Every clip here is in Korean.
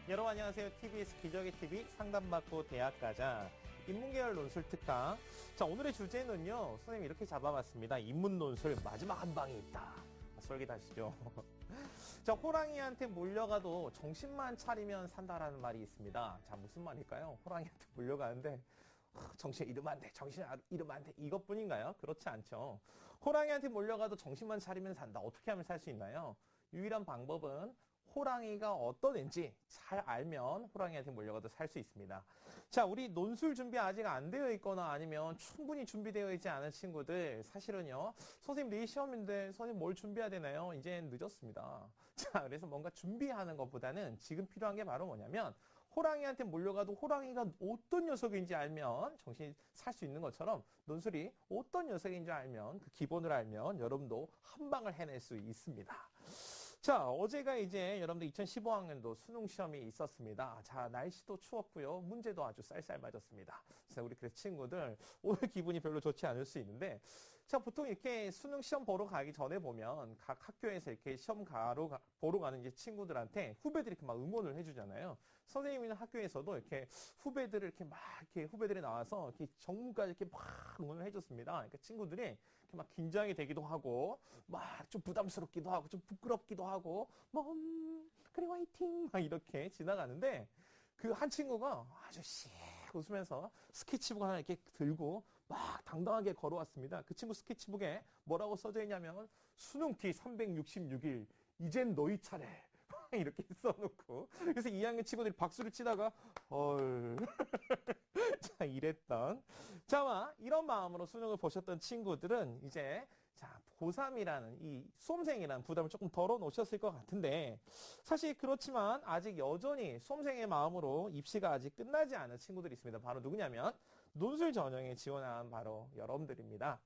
여러분 안녕하세요. TBS 기적의 TV 상담받고 대학 가자 인문계열 논술 특강. 자, 오늘의 주제는요. 선생님이 이렇게 잡아봤습니다. 인문 논술 마지막 한 방이 있다. 솔깃하시죠? 자, 호랑이한테 몰려가도 정신만 차리면 산다라는 말이 있습니다. 자, 무슨 말일까요? 호랑이한테 몰려가는데 정신 잃으면 안 돼. 정신 잃으면 안 돼. 이것뿐인가요? 그렇지 않죠. 호랑이한테 몰려가도 정신만 차리면 산다. 어떻게 하면 살 수 있나요? 유일한 방법은 호랑이가 어떤 애인지 잘 알면 호랑이한테 몰려가도 살 수 있습니다. 자, 우리 논술 준비 아직 안 되어 있거나 아니면 충분히 준비되어 있지 않은 친구들, 사실은요, 선생님 내일 시험인데 선생님 뭘 준비해야 되나요? 이젠 늦었습니다. 자, 그래서 뭔가 준비하는 것보다는 지금 필요한 게 바로 뭐냐면 호랑이한테 몰려가도 호랑이가 어떤 녀석인지 알면 정신이 살 수 있는 것처럼 논술이 어떤 녀석인지 알면 그 기본을 알면 여러분도 한 방을 해낼 수 있습니다. 자, 어제가 이제 여러분들 2015학년도 수능 시험이 있었습니다. 자, 날씨도 추웠고요. 문제도 아주 쌀쌀 맞았습니다. 그래서 우리 그 친구들 오늘 기분이 별로 좋지 않을 수 있는데, 자, 보통 이렇게 수능 시험 보러 가기 전에 보면 각 학교에서 이렇게 시험 보러 가는 이제 친구들한테 후배들이 이렇게 막 응원을 해주잖아요. 선생님이나 학교에서도 이렇게 후배들을 이렇게 막 이렇게 후배들이 나와서 이렇게 정문까지 이렇게 막 응원을 해줬습니다. 그러니까 친구들이 이렇게 막 긴장이 되기도 하고 막 좀 부담스럽기도 하고 좀 부끄럽기도 하고 뭐 그래 화이팅 막 이렇게 지나가는데 그 한 친구가 아주 씩 웃으면서 스케치북 하나 이렇게 들고 막 당당하게 걸어왔습니다. 그 친구 스케치북에 뭐라고 써져 있냐면 수능 뒤 366일 이젠 너희 차례 이렇게 써놓고 그래서 2학년 친구들이 박수를 치다가 헐 자, 이랬던. 자, 이런 마음으로 수능을 보셨던 친구들은 이제 자, 고3이라는 이 수험생이라는 부담을 조금 덜어놓으셨을 것 같은데 사실 그렇지만 아직 여전히 수험생의 마음으로 입시가 아직 끝나지 않은 친구들이 있습니다. 바로 누구냐면 논술 전형에 지원한 바로 여러분들입니다.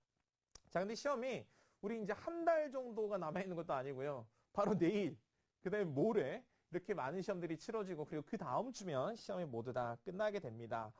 자, 근데 시험이 우리 이제 한 달 정도가 남아있는 것도 아니고요. 바로 내일, 그 다음에 모레 이렇게 많은 시험들이 치러지고 그리고 그 다음 주면 시험이 모두 다 끝나게 됩니다.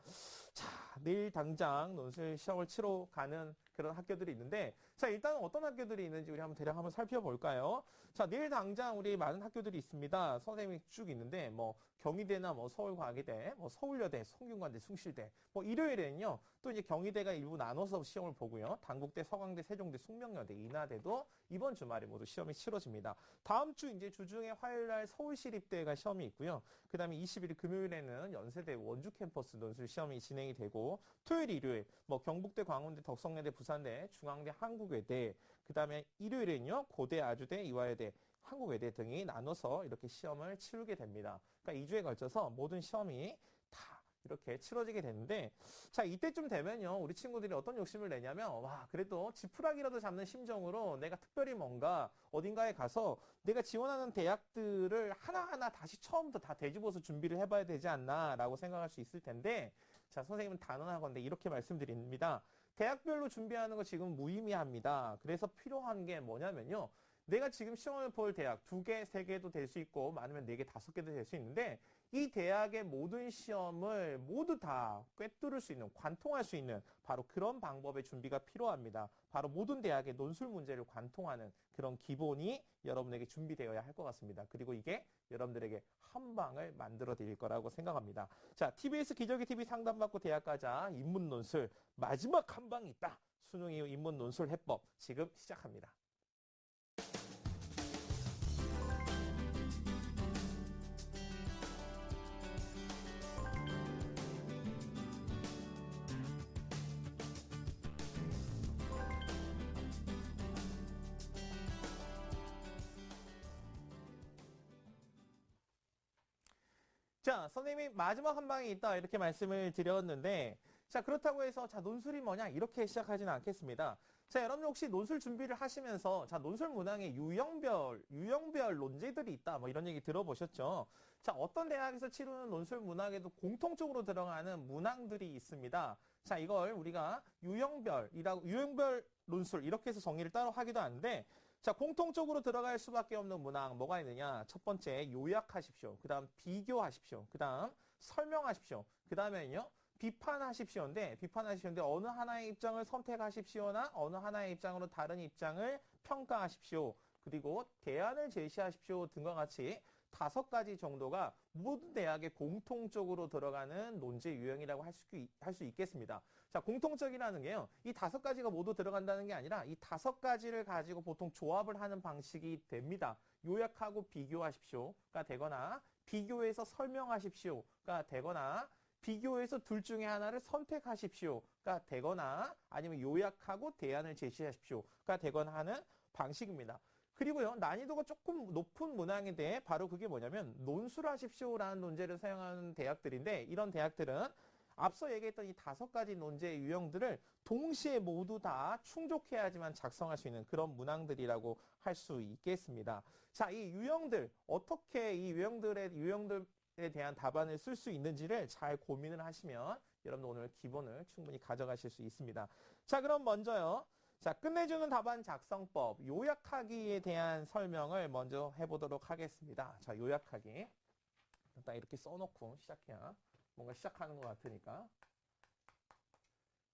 자, 내일 당장 논술 시험을 치러 가는 그런 학교들이 있는데 자, 일단 어떤 학교들이 있는지 우리 대략 한번 살펴볼까요? 자, 내일 당장 우리 많은 학교들이 있습니다. 선생님이 쭉 있는데 뭐 경희대나 뭐 서울과기대, 뭐 서울여대, 성균관대, 숭실대. 뭐 일요일에는요. 또 이제 경희대가 일부 나눠서 시험을 보고요. 단국대, 서강대, 세종대, 숙명여대, 인하대도 이번 주말에 모두 시험이 치러집니다. 다음 주 이제 주중에 화요일날 서울시립대가 시험이 있고요. 그 다음에 20일 금요일에는 연세대 원주 캠퍼스 논술 시험이 진행이 되고 토요일, 일요일 뭐 경북대, 광운대, 덕성여대, 부산대, 중앙대, 한국외대 그 다음에 일요일에는요. 고대, 아주대, 이화여대, 한국외대 등이 나눠서 이렇게 시험을 치르게 됩니다. 그러니까 2주에 걸쳐서 모든 시험이 다 이렇게 치러지게 되는데 자, 이때쯤 되면요. 우리 친구들이 어떤 욕심을 내냐면 와, 그래도 지푸라기라도 잡는 심정으로 내가 특별히 뭔가 어딘가에 가서 내가 지원하는 대학들을 하나하나 다시 처음부터 다 되짚어서 준비를 해봐야 되지 않나라고 생각할 수 있을 텐데 자, 선생님은 단언하건대 이렇게 말씀드립니다. 대학별로 준비하는 거 지금 무의미합니다. 그래서 필요한 게 뭐냐면요. 내가 지금 시험을 볼 대학 2개, 3개도 될 수 있고 많으면 4개, 5개도 될 수 있는데 이 대학의 모든 시험을 모두 다 꿰뚫을 수 있는, 관통할 수 있는 바로 그런 방법의 준비가 필요합니다. 바로 모든 대학의 논술 문제를 관통하는 그런 기본이 여러분에게 준비되어야 할 것 같습니다. 그리고 이게 여러분들에게 한 방을 만들어 드릴 거라고 생각합니다. 자, TBS 기적의 TV 상담받고 대학 가자 인문 논술 마지막 한 방이 있다. 수능 이후 인문 논술 해법 지금 시작합니다. 자, 선생님이 마지막 한 방이 있다 이렇게 말씀을 드렸는데 자, 그렇다고 해서 자, 논술이 뭐냐 이렇게 시작하지는 않겠습니다. 자, 여러분 혹시 논술 준비를 하시면서 자, 논술 문항에 유형별 논제들이 있다 뭐 이런 얘기 들어보셨죠? 자, 어떤 대학에서 치르는 논술 문항에도 공통적으로 들어가는 문항들이 있습니다. 자, 이걸 우리가 유형별 논술 이렇게 해서 정의를 따로 하기도 하는데 자, 공통적으로 들어갈 수밖에 없는 문항 뭐가 있느냐? 첫 번째 요약하십시오. 그 다음 비교하십시오. 그 다음 설명하십시오. 그 다음에는요. 비판하십시오인데 어느 하나의 입장을 선택하십시오나 어느 하나의 입장으로 다른 입장을 평가하십시오. 그리고 대안을 제시하십시오 등과 같이 5가지 정도가 모든 대학에 공통적으로 들어가는 논제 유형이라고 할 수 있겠습니다. 자, 공통적이라는 게요. 이 5가지가 모두 들어간다는 게 아니라 이 5가지를 가지고 보통 조합을 하는 방식이 됩니다. 요약하고 비교하십시오가 되거나 비교해서 설명하십시오가 되거나 비교해서 둘 중에 하나를 선택하십시오가 되거나 아니면 요약하고 대안을 제시하십시오가 되거나 하는 방식입니다. 그리고요, 난이도가 조금 높은 문항인데 바로 그게 뭐냐면 논술하십시오라는 논제를 사용하는 대학들인데 이런 대학들은 앞서 얘기했던 이 5가지 논제 유형들을 동시에 모두 다 충족해야지만 작성할 수 있는 그런 문항들이라고 할 수 있겠습니다. 자, 이 유형들, 어떻게 이 유형들에 대한 답안을 쓸 수 있는지를 잘 고민을 하시면 여러분 오늘 기본을 충분히 가져가실 수 있습니다. 자, 그럼 먼저요. 자, 끝내주는 답안 작성법, 요약하기에 대한 설명을 먼저 해보도록 하겠습니다. 자, 요약하기. 일단 이렇게 써놓고 시작해야 뭔가 시작하는 것 같으니까.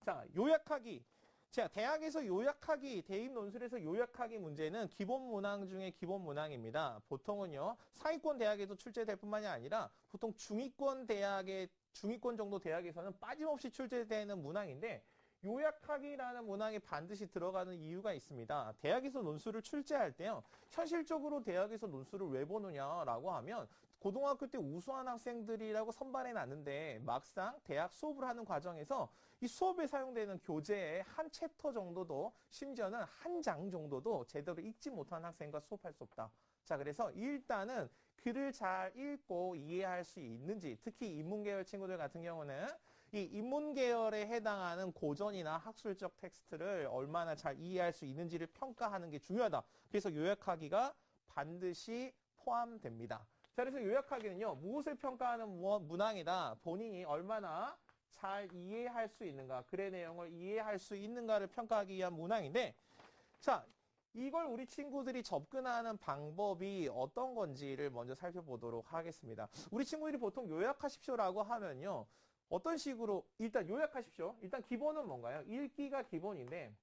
자, 요약하기. 자, 대학에서 요약하기, 대입 논술에서 요약하기 문제는 기본 문항 중에 기본 문항입니다. 보통은요, 상위권 대학에도 출제될 뿐만이 아니라 보통 중위권 정도 대학에서는 빠짐없이 출제되는 문항인데 요약하기라는 문항이 반드시 들어가는 이유가 있습니다. 대학에서 논술을 출제할 때요. 현실적으로 대학에서 논술을 왜 보느냐라고 하면 고등학교 때 우수한 학생들이라고 선발해 놨는데 막상 대학 수업을 하는 과정에서 이 수업에 사용되는 교재의 한 챕터 정도도 심지어는 한 장 정도도 제대로 읽지 못한 학생과 수업할 수 없다. 자, 그래서 일단은 글을 잘 읽고 이해할 수 있는지, 특히 인문계열 친구들 같은 경우는 이 인문계열에 해당하는 고전이나 학술적 텍스트를 얼마나 잘 이해할 수 있는지를 평가하는 게 중요하다. 그래서 요약하기가 반드시 포함됩니다. 자, 그래서 요약하기는요, 무엇을 평가하는 문항이다. 본인이 얼마나 잘 이해할 수 있는가, 글의 내용을 이해할 수 있는가를 평가하기 위한 문항인데, 자, 이걸 우리 친구들이 접근하는 방법이 어떤 건지를 먼저 살펴보도록 하겠습니다. 우리 친구들이 보통 요약하십시오라고 하면요, 어떤 식으로 일단 요약하십시오. 일단 기본은 뭔가요? 읽기가 기본인데,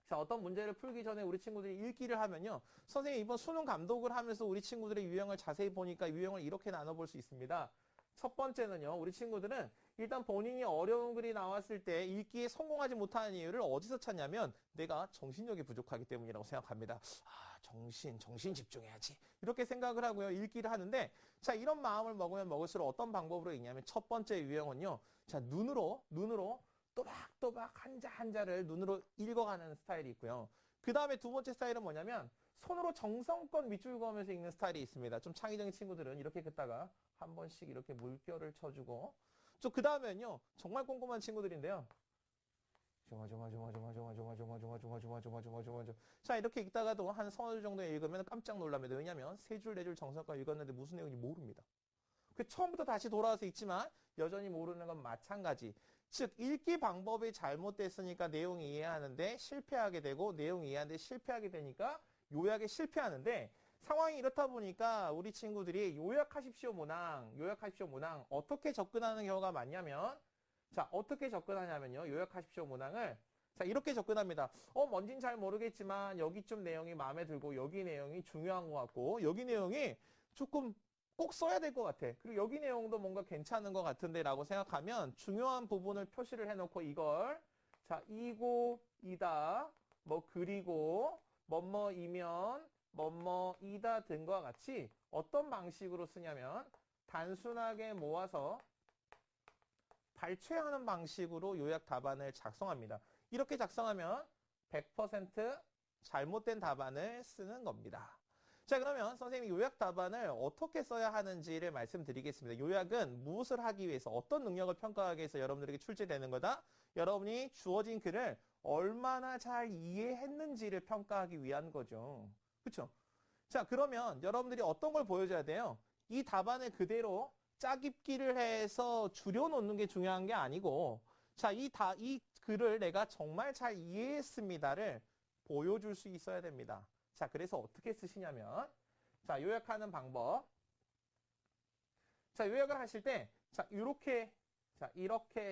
자, 어떤 문제를 풀기 전에 우리 친구들이 읽기를 하면요, 선생님 이번 수능 감독을 하면서 우리 친구들의 유형을 자세히 보니까 유형을 이렇게 나눠볼 수 있습니다. 첫 번째는요, 우리 친구들은 일단 본인이 어려운 글이 나왔을 때 읽기에 성공하지 못하는 이유를 어디서 찾냐면 내가 정신력이 부족하기 때문이라고 생각합니다. 아, 정신 집중해야지. 이렇게 생각을 하고요, 읽기를 하는데, 자, 이런 마음을 먹으면 먹을수록 어떤 방법으로 읽냐면 첫 번째 유형은요, 자, 눈으로 또박또박 한자 한자를 눈으로 읽어가는 스타일이 있고요. 그 다음에 두 번째 스타일은 뭐냐면 손으로 정성껏 밑줄 그으면서 읽는 스타일이 있습니다. 좀 창의적인 친구들은 이렇게 긋다가 한 번씩 이렇게 물결을 쳐주고, 또 그 다음에는요, 정말 꼼꼼한 친구들인데요. 자, 이렇게 읽다가도 한 서너 줄 정도 읽으면 깜짝 놀랍니다. 왜냐하면 세 줄, 네 줄 정성껏 읽었는데 무슨 내용인지 모릅니다. 그 처음부터 다시 돌아와서 읽지만 여전히 모르는 건 마찬가지. 즉, 읽기 방법이 잘못됐으니까 내용이 이해하는데 실패하게 되고, 내용이 이해하는데 실패하게 되니까 요약에 실패하는데, 상황이 이렇다 보니까 우리 친구들이 요약하십시오 문항 어떻게 접근하는 경우가 많냐면, 자, 어떻게 접근하냐면요, 요약하십시오 문항을 자, 이렇게 접근합니다. 뭔진 잘 모르겠지만 여기쯤 내용이 마음에 들고 여기 내용이 중요한 것 같고 여기 내용이 조금 꼭 써야 될 것 같아. 그리고 여기 내용도 뭔가 괜찮은 것 같은데 라고 생각하면 중요한 부분을 표시를 해놓고 이걸 자, 이고 이다 뭐 그리고 뭐뭐이면 뭐뭐이다 등과 같이 어떤 방식으로 쓰냐면 단순하게 모아서 발췌하는 방식으로 요약 답안을 작성합니다. 이렇게 작성하면 100% 잘못된 답안을 쓰는 겁니다. 자, 그러면 선생님이 요약 답안을 어떻게 써야 하는지를 말씀드리겠습니다. 요약은 무엇을 하기 위해서, 어떤 능력을 평가하기 위해서 여러분들에게 출제되는 거다? 여러분이 주어진 글을 얼마나 잘 이해했는지를 평가하기 위한 거죠. 그렇죠? 자, 그러면 여러분들이 어떤 걸 보여줘야 돼요? 이 답안을 그대로 짜깁기를 해서 줄여놓는 게 중요한 게 아니고, 자, 이 글을 내가 정말 잘 이해했습니다를 보여줄 수 있어야 됩니다. 자, 그래서 어떻게 쓰시냐면, 자, 요약하는 방법. 자, 요약을 하실 때, 자, 이렇게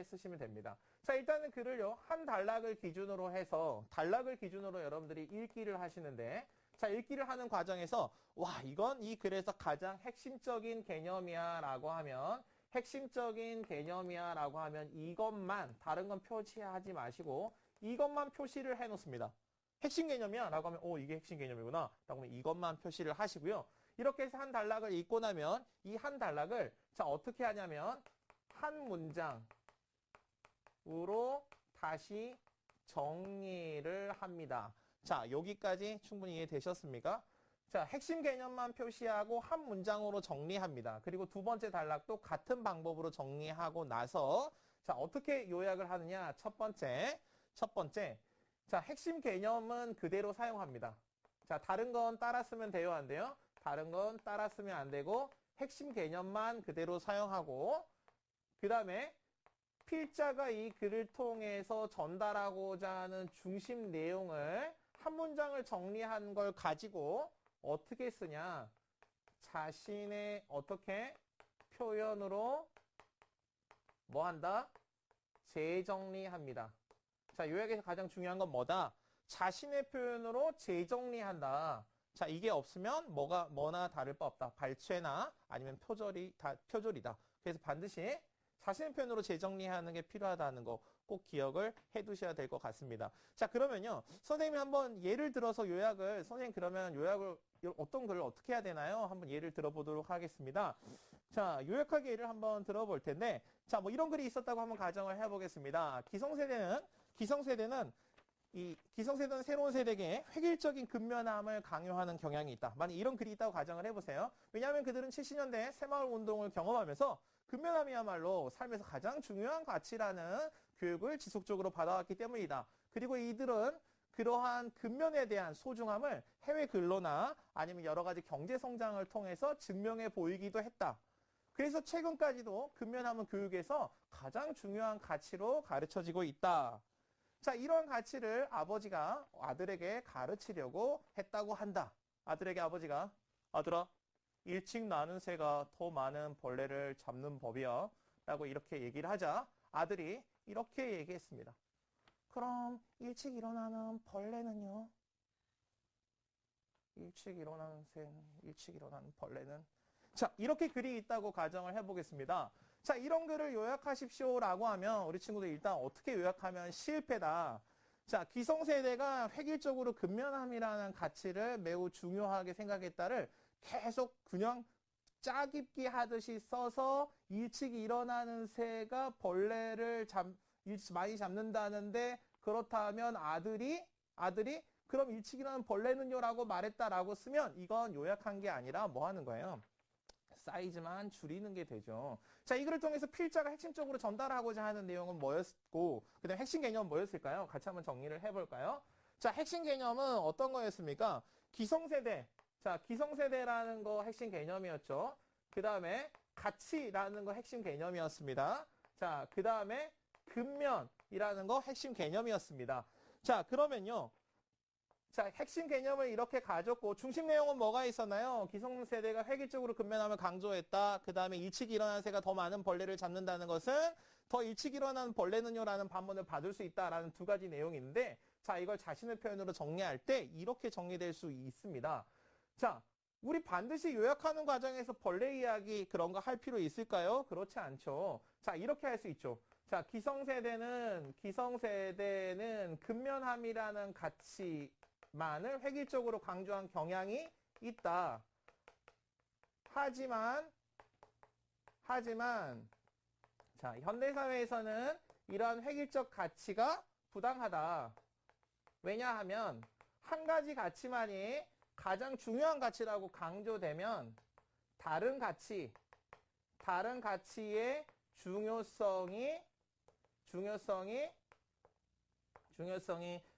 쓰시면 됩니다. 자, 일단은 글을요, 한 단락을 기준으로 해서, 단락을 기준으로 여러분들이 읽기를 하시는데, 자, 읽기를 하는 과정에서 와, 이건 이 글에서 가장 핵심적인 개념이야 라고 하면 핵심적인 개념이야 라고 하면 이것만, 다른 건 표시하지 마시고 이것만 표시를 해 놓습니다. 핵심 개념이야 라고 하면 이게 핵심 개념이구나 라고 하면 이것만 표시를 하시고요. 이렇게 해서 한 단락을 읽고 나면 이 한 단락을 자, 어떻게 하냐면 한 문장으로 다시 정리를 합니다. 자, 여기까지 충분히 이해되셨습니까? 자, 핵심 개념만 표시하고 한 문장으로 정리합니다. 그리고 두 번째 단락도 같은 방법으로 정리하고 나서 자, 어떻게 요약을 하느냐? 첫 번째. 자, 핵심 개념은 그대로 사용합니다. 자, 다른 건 따라 쓰면 돼요, 안 돼요? 다른 건 따라 쓰면 안 되고 핵심 개념만 그대로 사용하고 그 다음에 필자가 이 글을 통해서 전달하고자 하는 중심 내용을 한 문장을 정리한 걸 가지고 어떻게 쓰냐? 자신의 어떻게 표현으로 뭐 한다? 재정리합니다. 자, 요약에서 가장 중요한 건 뭐다? 자신의 표현으로 재정리한다. 자, 이게 없으면 뭐나 다를 바 없다. 발췌나 아니면 표절이다. 그래서 반드시 자신의 표현으로 재정리하는 게 필요하다는 거 꼭 기억을 해 두셔야 될 것 같습니다. 자, 그러면요. 선생님이 한번 예를 들어서 선생님 그러면 요약을 어떤 글을 어떻게 해야 되나요? 한번 예를 들어보도록 하겠습니다. 자, 요약하게 예를 한번 들어볼 텐데 자, 뭐 이런 글이 있었다고 한번 가정을 해보겠습니다. 기성세대는 새로운 세대계의 획일적인 근면함을 강요하는 경향이 있다. 만약 이런 글이 있다고 가정을 해보세요. 왜냐하면 그들은 70년대 새마을 운동을 경험하면서 근면함이야말로 삶에서 가장 중요한 가치라는 교육을 지속적으로 받아왔기 때문이다. 그리고 이들은 그러한 근면에 대한 소중함을 해외 근로나 아니면 여러 가지 경제 성장을 통해서 증명해 보이기도 했다. 그래서 최근까지도 근면함은 교육에서 가장 중요한 가치로 가르쳐지고 있다. 자, 이런 가치를 아버지가 아들에게 가르치려고 했다고 한다. 아들에게 아버지가 아들아, 일찍 나는 새가 더 많은 벌레를 잡는 법이야 라고 이렇게 얘기를 하자 아들이 이렇게 얘기했습니다. 그럼 일찍 일어나는 벌레는요? 일찍 일어나는 벌레는 자, 이렇게 글이 있다고 가정을 해보겠습니다. 자, 이런 글을 요약하십시오라고 하면 우리 친구들 일단 어떻게 요약하면 실패다. 자, 기성세대가 획일적으로 근면함이라는 가치를 매우 중요하게 생각했다를 계속 그냥 짜깁기 하듯이 써서 일찍 일어나는 새가 벌레를 많이 잡는다는데 그렇다면 아들이 그럼 일찍 일어나는 벌레는요? 라고 말했다라고 쓰면 이건 요약한 게 아니라 뭐 하는 거예요? 사이즈만 줄이는 게 되죠. 자, 이 글을 통해서 필자가 핵심적으로 전달하고자 하는 내용은 뭐였고 그 다음에 핵심 개념은 뭐였을까요? 같이 한번 정리를 해볼까요? 자, 핵심 개념은 어떤 거였습니까? 기성세대. 자, 기성세대라는 거 핵심 개념이었죠. 그 다음에 가치라는 거 핵심 개념이었습니다. 자, 그 다음에 근면이라는 거 핵심 개념이었습니다. 자, 그러면요. 자, 핵심 개념을 이렇게 가졌고 중심 내용은 뭐가 있었나요? 기성세대가 획일적으로 근면함을 강조했다. 그 다음에 일찍 일어나는 새가 더 많은 벌레를 잡는다는 것은 더 일찍 일어나는 벌레는요 라는 반문을 받을 수 있다라는 두 가지 내용인데 자, 이걸 자신의 표현으로 정리할 때 이렇게 정리될 수 있습니다. 자, 우리 반드시 요약하는 과정에서 벌레 이야기 그런 거 할 필요 있을까요? 그렇지 않죠. 자, 이렇게 할 수 있죠. 자, 기성세대는 근면함이라는 가치만을 획일적으로 강조한 경향이 있다. 하지만 자, 현대사회에서는 이러한 획일적 가치가 부당하다. 왜냐하면 한 가지 가치만이 가장 중요한 가치라고 강조되면 다른 가치의 중요성이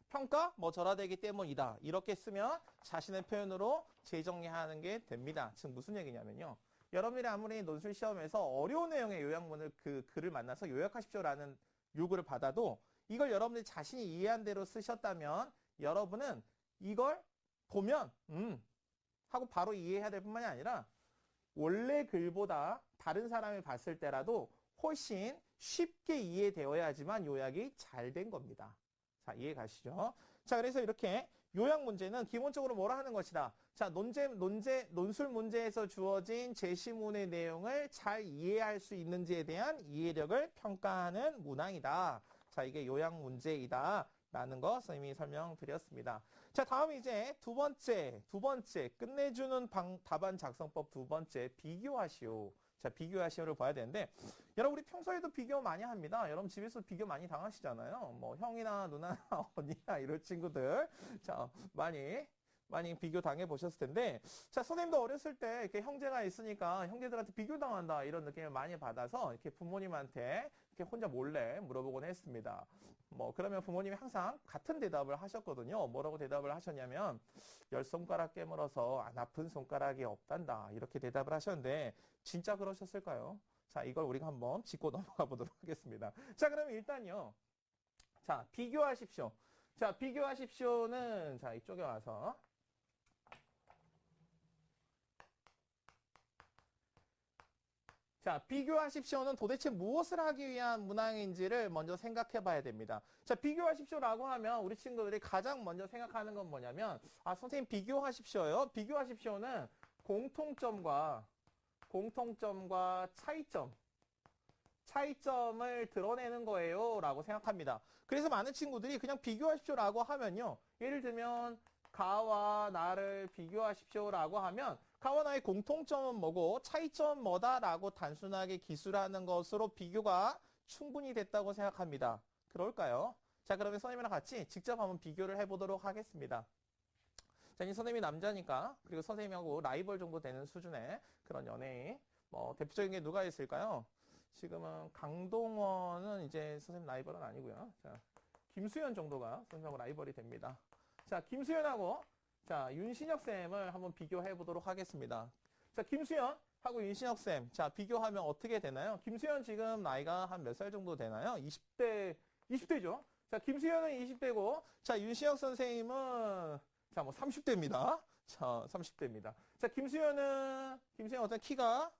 평가 절하되기 때문이다. 이렇게 쓰면 자신의 표현으로 재정리하는 게 됩니다. 즉 무슨 얘기냐면요. 여러분들이 아무리 논술 시험에서 어려운 내용의 요약문을 글을 만나서 요약하십시오라는 요구를 받아도 이걸 여러분들이 자신이 이해한 대로 쓰셨다면 여러분은 이걸 보면 하고 바로 이해해야 될 뿐만이 아니라 원래 글보다 다른 사람이 봤을 때라도 훨씬 쉽게 이해되어야지만 요약이 잘 된 겁니다. 자, 이해 가시죠? 자, 그래서 이렇게 요약 문제는 기본적으로 뭐라 하는 것이다. 자, 논술 문제에서 주어진 제시문의 내용을 잘 이해할 수 있는지에 대한 이해력을 평가하는 문항이다. 자, 이게 요약 문제이다. 라는 거 선생님이 설명드렸습니다. 자, 다음 이제 두 번째, 끝내주는 답안 작성법 두 번째, 비교하시오. 자, 비교하시오를 봐야 되는데, 여러분, 우리 평소에도 비교 많이 합니다. 여러분, 집에서 비교 많이 당하시잖아요. 뭐, 형이나 누나나 언니나 이런 친구들. 자, 많이 비교 당해 보셨을 텐데, 자, 선생님도 어렸을 때 이렇게 형제가 있으니까 형제들한테 비교 당한다 이런 느낌을 많이 받아서 이렇게 부모님한테 이렇게 혼자 몰래 물어보곤 했습니다. 뭐, 그러면 부모님이 항상 같은 대답을 하셨거든요. 뭐라고 대답을 하셨냐면, 10손가락 깨물어서 안 아픈 손가락이 없단다. 이렇게 대답을 하셨는데, 진짜 그러셨을까요? 자, 이걸 우리가 한번 짚고 넘어가 보도록 하겠습니다. 자, 그러면 일단요. 자, 비교하십시오. 자, 비교하십시오는, 자, 이쪽에 와서. 자, 비교하십시오는 도대체 무엇을 하기 위한 문항인지를 먼저 생각해 봐야 됩니다. 자, 비교하십시오라고 하면 우리 친구들이 가장 먼저 생각하는 건 뭐냐면, 아, 선생님 비교하십시오요. 비교하십시오는 공통점과 차이점을 드러내는 거예요. 라고 생각합니다. 그래서 많은 친구들이 그냥 비교하십시오라고 하면요. 예를 들면, 가와 나를 비교하십시오라고 하면 가와 나의 공통점은 뭐고 차이점은 뭐다라고 단순하게 기술하는 것으로 비교가 충분히 됐다고 생각합니다. 그럴까요? 자, 그러면 선생님이랑 같이 직접 한번 비교를 해보도록 하겠습니다. 자, 이 선생님이 남자니까 그리고 선생님하고 라이벌 정도 되는 수준의 그런 연예인 뭐 대표적인 게 누가 있을까요? 지금은 강동원은 이제 선생님 라이벌은 아니고요. 자, 김수현 정도가 선생님하고 라이벌이 됩니다. 자, 김수현하고 자, 윤신혁 쌤을 한번 비교해 보도록 하겠습니다. 자, 김수현하고 윤신혁 쌤. 자, 비교하면 어떻게 되나요? 김수현 지금 나이가 한 몇 살 정도 되나요? 20대죠. 자, 김수현은 20대고 자, 윤신혁 선생님은 자, 뭐 30대입니다. 자, 30대입니다. 자, 김수현 어떤 키가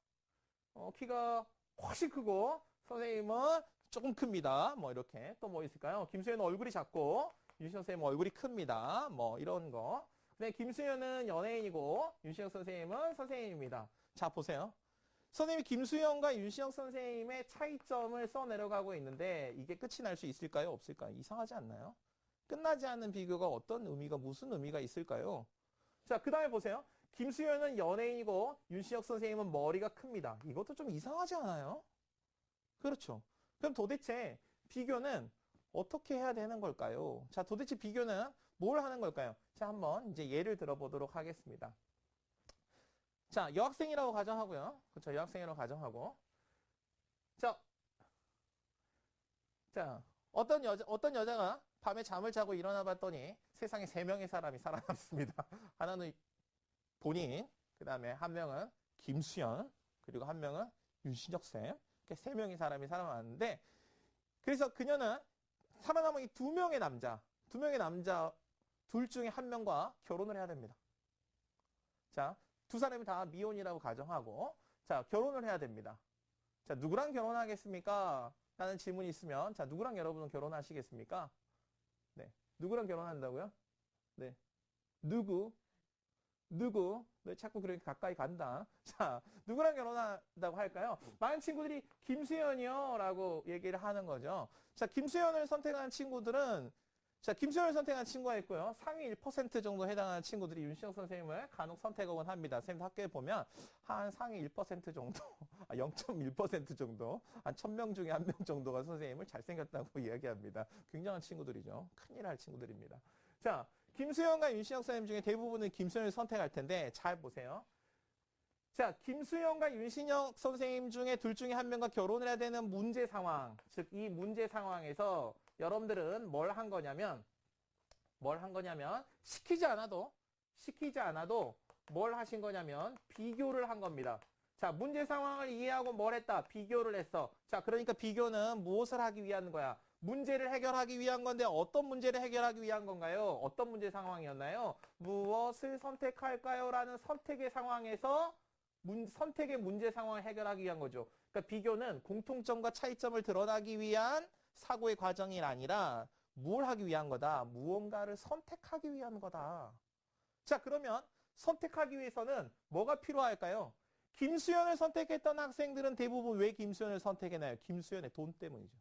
훨씬 크고 선생님은 조금 큽니다. 뭐 이렇게 또 뭐 있을까요? 김수현은 얼굴이 작고 윤신혁 선생님은 얼굴이 큽니다. 뭐 이런 거. 근데 김수현은 연예인이고 윤신혁 선생님은 선생님입니다. 자, 보세요. 선생님이 김수현과 윤신혁 선생님의 차이점을 써내려가고 있는데 이게 끝이 날 수 있을까요? 없을까요? 이상하지 않나요? 끝나지 않는 비교가 무슨 의미가 있을까요? 자, 그 다음에 보세요. 김수현은 연예인이고 윤신혁 선생님은 머리가 큽니다. 이것도 좀 이상하지 않아요? 그렇죠. 그럼 도대체 비교는 어떻게 해야 되는 걸까요? 자, 도대체 비교는 뭘 하는 걸까요? 자, 한번 이제 예를 들어보도록 하겠습니다. 자, 여학생이라고 가정하고요. 그렇죠. 여학생이라고 가정하고. 자, 어떤 여자가 밤에 잠을 자고 일어나 봤더니 세상에 3명의 사람이 살아남습니다. 하나는 본인, 그 다음에 한 명은 김수현, 그리고 한 명은 윤신혁 쌤. 이렇게 3명의 사람이 살아남았는데, 그래서 그녀는 살아남은 이 2명의 남자 둘 중에 한 명과 결혼을 해야 됩니다. 자, 두 사람이 다 미혼이라고 가정하고, 자, 결혼을 해야 됩니다. 자, 누구랑 결혼하겠습니까? 라는 질문이 있으면, 자, 누구랑 여러분은 결혼하시겠습니까? 네. 누구랑 결혼한다고요? 네. 누구? 왜 자꾸 그렇게 가까이 간다? 자, 누구랑 결혼한다고 할까요? 많은 친구들이 김수현이요 라고 얘기를 하는 거죠. 자, 김수현을 선택한 친구들은 김수현을 선택한 친구가 있고요. 상위 1% 정도 해당하는 친구들이 윤신혁 선생님을 간혹 선택하곤 합니다. 선생님 학교에 보면 한 상위 1% 정도, 0.1% 정도, 한 1000명 중에 1명 정도가 선생님을 잘생겼다고 이야기합니다. 굉장한 친구들이죠. 큰일 할 친구들입니다. 자, 김수현과 윤신혁 선생님 중에 대부분은 김수현을 선택할 텐데 잘 보세요. 자, 김수현과 윤신혁 선생님 중에 둘 중에 한 명과 결혼을 해야 되는 문제 상황, 즉 이 문제 상황에서 여러분들은 뭘 한 거냐면 시키지 않아도 뭘 하신 거냐면 비교를 한 겁니다. 자, 문제 상황을 이해하고 뭘 했다? 비교를 했어. 자, 그러니까 비교는 무엇을 하기 위한 거야? 문제를 해결하기 위한 건데 어떤 문제를 해결하기 위한 건가요? 어떤 문제 상황이었나요? 무엇을 선택할까요? 라는 선택의 상황에서 선택의 문제 상황을 해결하기 위한 거죠. 그러니까 비교는 공통점과 차이점을 드러나기 위한 사고의 과정이 아니라 뭘 하기 위한 거다? 무언가를 선택하기 위한 거다. 자, 그러면 선택하기 위해서는 뭐가 필요할까요? 김수현을 선택했던 학생들은 대부분 왜 김수현을 선택했나요? 김수현의 돈 때문이죠.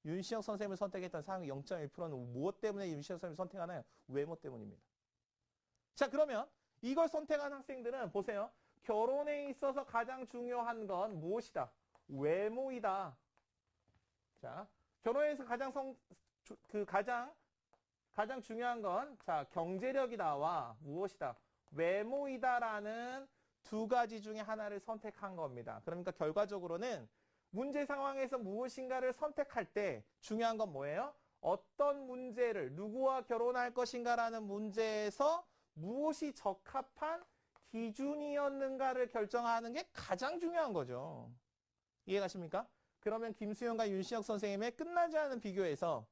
윤시영 선생님을 선택했던 상위 0.1%는 무엇 때문에 윤시영 선생님을 선택하나요? 외모 때문입니다. 자, 그러면 이걸 선택한 학생들은 보세요. 결혼에 있어서 가장 중요한 건 무엇이다? 외모이다. 자, 결혼에서 가장 중요한 건 자, 경제력이다와 무엇이다? 외모이다라는 두 가지 중에 하나를 선택한 겁니다. 그러니까 결과적으로는 문제 상황에서 무엇인가를 선택할 때 중요한 건 뭐예요? 어떤 문제를 누구와 결혼할 것인가라는 문제에서 무엇이 적합한 기준이었는가를 결정하는 게 가장 중요한 거죠. 이해가십니까? 그러면 김수현과 윤시혁 선생님의 끝나지 않은 비교에서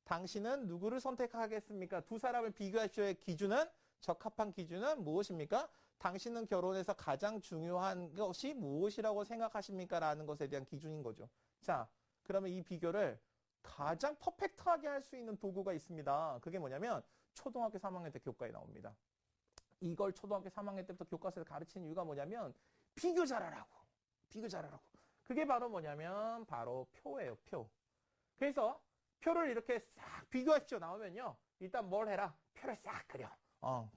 당신은 누구를 선택하겠습니까? 두 사람을 비교할 기준은 적합한 기준은 무엇입니까? 당신은 결혼에서 가장 중요한 것이 무엇이라고 생각하십니까? 라는 것에 대한 기준인 거죠. 자, 그러면 이 비교를 가장 퍼펙트하게 할 수 있는 도구가 있습니다. 그게 뭐냐면 초등학교 3학년 때 교과에 나옵니다. 이걸 초등학교 3학년 때부터 교과서에서 가르치는 이유가 뭐냐면 비교 잘하라고. 비교 잘하라고. 그게 바로 뭐냐면 바로 표예요. 표. 그래서 표를 이렇게 싹 비교하십시오. 나오면요. 일단 뭘 해라? 표를 싹 그려.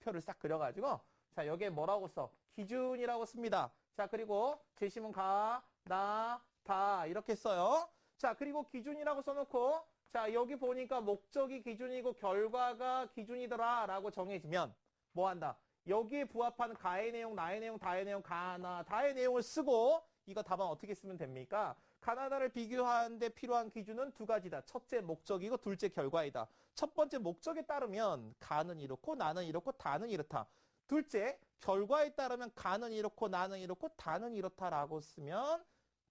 표를 싹 그려가지고 자, 여기에 뭐라고 써? 기준이라고 씁니다. 자, 그리고 제시문 가, 나, 다 이렇게 써요. 자, 그리고 기준이라고 써놓고 자, 여기 보니까 목적이 기준이고 결과가 기준이더라 라고 정해지면 뭐 한다? 여기에 부합하는 가의 내용, 나의 내용, 다의 내용, 가나, 다의 내용을 쓰고 이거 답안 어떻게 쓰면 됩니까? 가나다를 비교하는데 필요한 기준은 두 가지다. 첫째 목적이고 둘째 결과이다. 첫 번째 목적에 따르면 가는 이렇고 나는 이렇고 다는 이렇다. 둘째 결과에 따르면 가는 이렇고 나는 이렇고 다는 이렇다라고 쓰면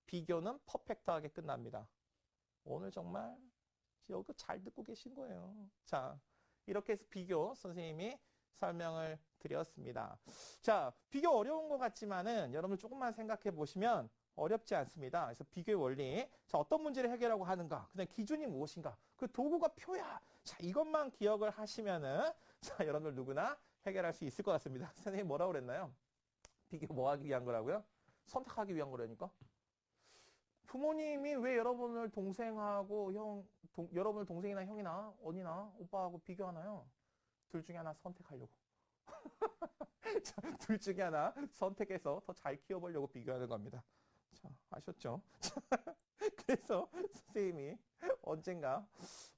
비교는 퍼펙트하게 끝납니다. 오늘 정말 여기 잘 듣고 계신 거예요. 자, 이렇게 해서 비교 선생님이 설명을 드렸습니다. 자, 비교 어려운 것 같지만은 여러분 조금만 생각해 보시면 어렵지 않습니다. 그래서 비교의 원리. 자, 어떤 문제를 해결하고 하는가? 그다음 기준이 무엇인가? 그 도구가 표야. 자, 이것만 기억을 하시면은 자, 여러분들 누구나 해결할 수 있을 것 같습니다. 선생님 뭐라고 그랬나요? 비교 뭐 하기 위한 거라고요? 선택하기 위한 거라니까? 부모님이 왜 여러분을 동생하고 여러분을 동생이나 형이나 언니나 오빠하고 비교하나요? 둘 중에 하나 선택하려고. 둘 중에 하나 선택해서 더 잘 키워보려고 비교하는 겁니다. 자, 아셨죠? 그래서 선생님이 언젠가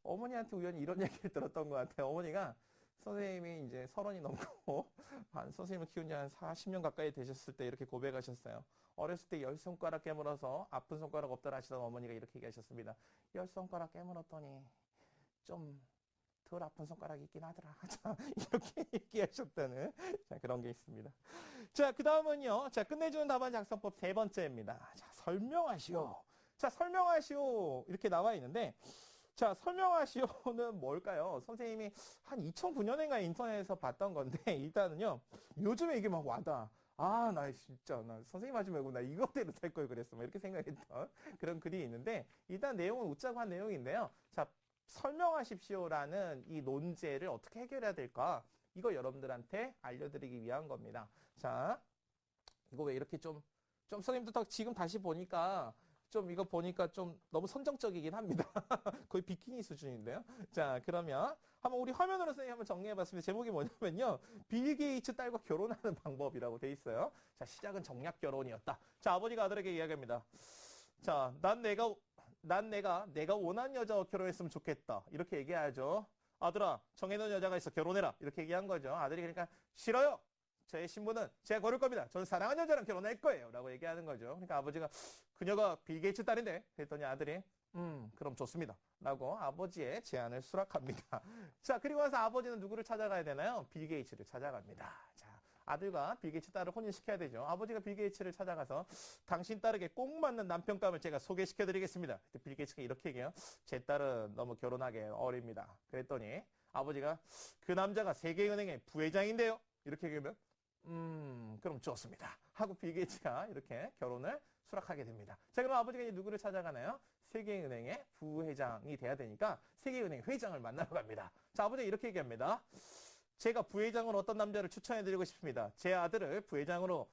어머니한테 우연히 이런 얘기를 들었던 것 같아요. 어머니가 선생님이 이제 30이 넘고 한 선생님을 키운 지 한 40년 가까이 되셨을 때 이렇게 고백하셨어요. 어렸을 때 10손가락 깨물어서 아픈 손가락 없더라 하시던 어머니가 이렇게 얘기하셨습니다. 10손가락 깨물었더니 좀 덜 아픈 손가락이 있긴 하더라. 자, 이렇게 얘기하셨다는 자, 그런 게 있습니다. 자, 그 다음은요. 자, 끝내주는 답안 작성법 세 번째입니다. 자, 설명하시오. 자, 설명하시오. 이렇게 나와 있는데 자, 설명하시오는 뭘까요? 선생님이 한 2009년인가 인터넷에서 봤던 건데 일단은요. 요즘에 이게 막 와다. 아, 나 진짜 나 선생님 하지 말고 나 이거대로 살 걸 그랬어. 막 이렇게 생각했던 그런 글이 있는데 일단 내용은 웃자고 한 내용인데요. 자, 설명하십시오라는 이 논제를 어떻게 해결해야 될까? 이거 여러분들한테 알려드리기 위한 겁니다. 자, 이거 왜 이렇게 좀 선생님도 지금 다시 보니까 좀 이거 보니까 좀 너무 선정적이긴 합니다. 거의 비키니 수준인데요. 자, 그러면 한번 우리 화면으로 선생님 한번 정리해봤습니다. 제목이 뭐냐면요. 빌 게이츠 딸과 결혼하는 방법이라고 돼 있어요. 자, 시작은 정략 결혼이었다. 자, 아버지가 아들에게 이야기합니다. 자, 내가 원하는 여자와 결혼했으면 좋겠다. 이렇게 얘기해야죠. 아들아, 정해놓은 여자가 있어. 결혼해라. 이렇게 얘기한 거죠. 아들이 그러니까 싫어요. 제 신분은 제가 고를 겁니다. 저는 사랑하는 여자랑 결혼할 거예요. 라고 얘기하는 거죠. 그러니까 아버지가 그녀가 빌 게이츠 딸인데 그랬더니 아들이 그럼 좋습니다. 라고 아버지의 제안을 수락합니다. 자, 그리고 나서 아버지는 누구를 찾아가야 되나요? 빌 게이츠를 찾아갑니다. 자, 아들과 빌 게이츠 딸을 혼인시켜야 되죠. 아버지가 빌 게이츠를 찾아가서 당신 딸에게 꼭 맞는 남편감을 제가 소개시켜드리겠습니다. 그때 빌 게이츠가 이렇게 얘기해요. 제 딸은 너무 결혼하기 어립니다. 그랬더니 아버지가 그 남자가 세계은행의 부회장인데요. 이렇게 얘기하면 그럼 좋습니다. 하고 빌 게이츠가 이렇게 결혼을 수락하게 됩니다. 자, 그럼 아버지가 이제 누구를 찾아가나요? 세계은행의 부회장이 돼야 되니까 세계은행 회장을 만나러 갑니다. 자, 아버지가 이렇게 얘기합니다. 제가 부회장으로 어떤 남자를 추천해드리고 싶습니다. 제 아들을 부회장으로